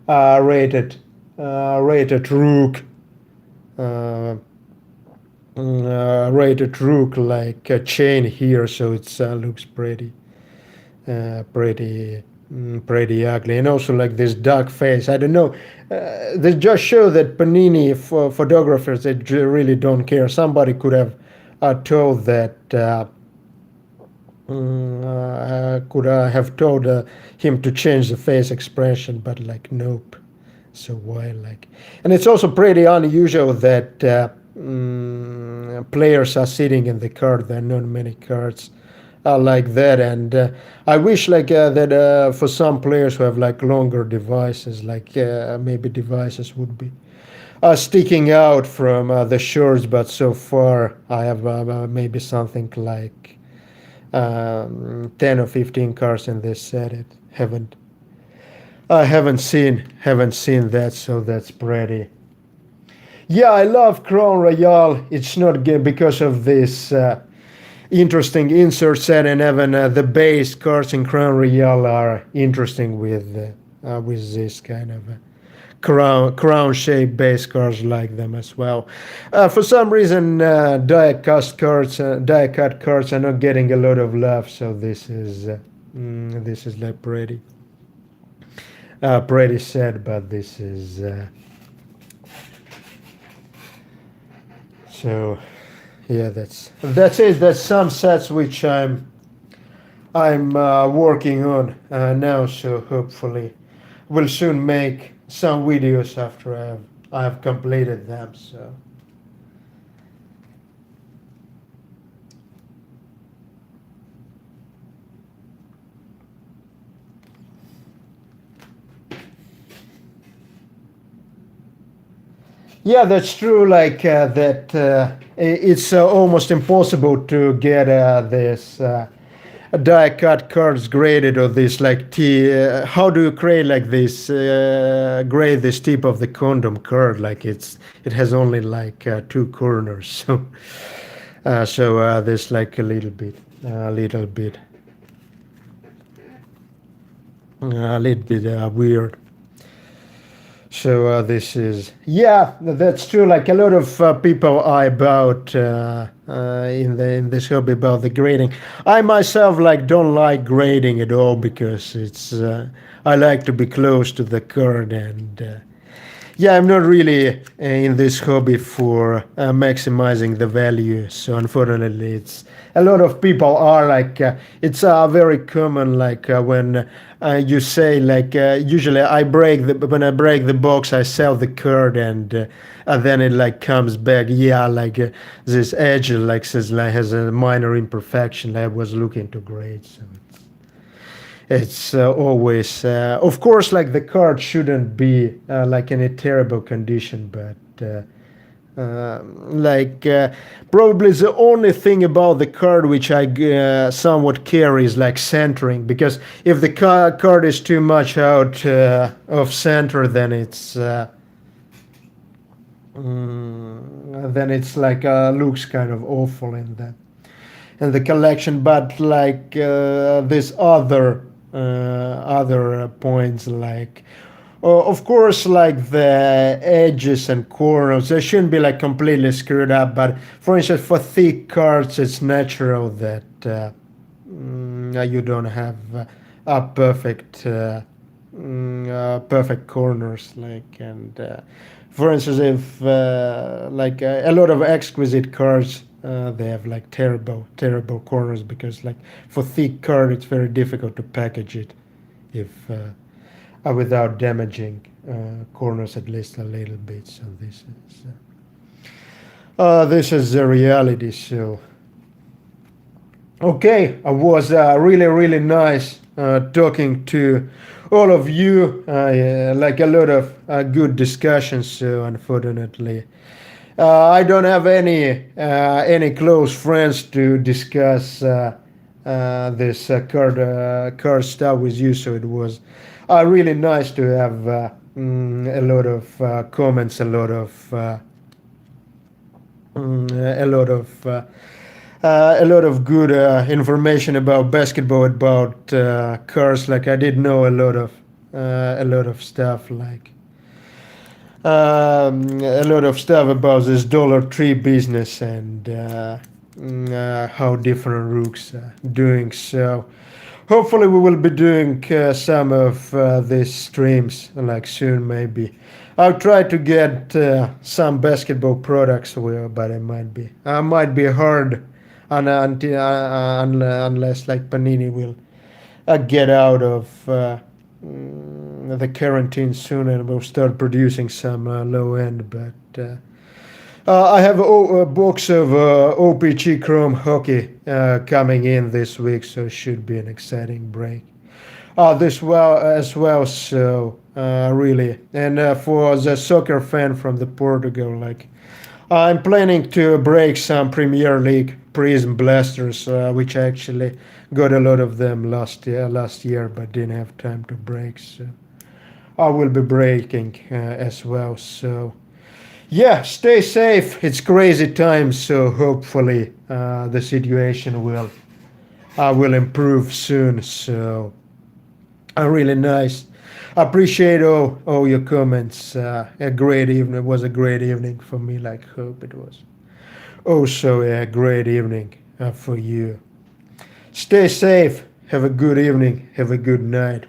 rated rook. Rated rook like a chain here, so it looks pretty ugly, and also like this dark face. I don't know. They just show that Panini photographers, they really don't care. Somebody could have told that Could I have told him to change the face expression, but like nope. So why like? And it's also pretty unusual that players are sitting in the card. There are not many cards like that, and I wish like that for some players who have like longer devices, like maybe devices would be sticking out from the shores. But so far, I have maybe something like 10 or 15 cars in this set. It haven't I haven't seen that, so that's pretty. Yeah, I love Crown Royale. It's not good because of this interesting insert set, and even the base cards in Crown Royale are interesting with this kind of crown shaped base cards like them as well. For some reason, die cut cards are not getting a lot of love, so this is like pretty sad, but this is so. Yeah, that's it. That's some sets which I'm working on now. So hopefully, we'll soon make some videos after I have completed them. So yeah, that's true. Like that, it's almost impossible to get this die cut cards graded or this like how do you create like this grade this tip of the condom card like it has only like two corners so there's like a little bit weird. So this is yeah, that's true. Like a lot of people are about in this hobby about the grading. I myself like don't like grading at all because it's I like to be close to the card and yeah, I'm not really in this hobby for maximizing the value. So unfortunately, it's a lot of people are like it's very common. Like when you say like usually I break the when I break the box, I sell the card and then it like comes back. Yeah, like this edge like says like has a minor imperfection. I was looking to grade. So it's always of course like the card shouldn't be like in a terrible condition but like probably the only thing about the card which I somewhat care is like centering because if the card is too much out of center then it's like looks kind of awful in the collection but like this other points like of course like the edges and corners they shouldn't be like completely screwed up but for instance for thick cards it's natural that you don't have a perfect corners like and for instance if like a lot of exquisite cards they have like terrible corners because like for thick card it's very difficult to package it if without damaging corners at least a little bit so this is the reality so okay was really nice talking to all of you like a lot of good discussions so unfortunately I don't have any close friends to discuss this card stuff with you. So it was really nice to have a lot of comments, a lot of good information about basketball, about cars. Like I did know a lot of stuff like a lot of stuff about this Dollar Tree business and how different rooks are doing. So hopefully we will be doing some of these streams like soon maybe. I'll try to get some basketball products, but it might be hard unless like Panini will get out of the quarantine soon and will start producing some low end. But I have a box of OPG Chrome hockey coming in this week, so it should be an exciting break. This well as well, so really, and for the soccer fan from the Portugal, like I'm planning to break some Premier League Prism blasters, which I actually got a lot of them last year, but didn't have time to break. So I will be breaking as well. So yeah, stay safe. It's crazy times, so hopefully the situation will improve soon. So really nice. Appreciate all your comments. A great evening. It was a great evening for me. Like hope it was also a great evening for you. Stay safe. Have a good evening. Have a good night.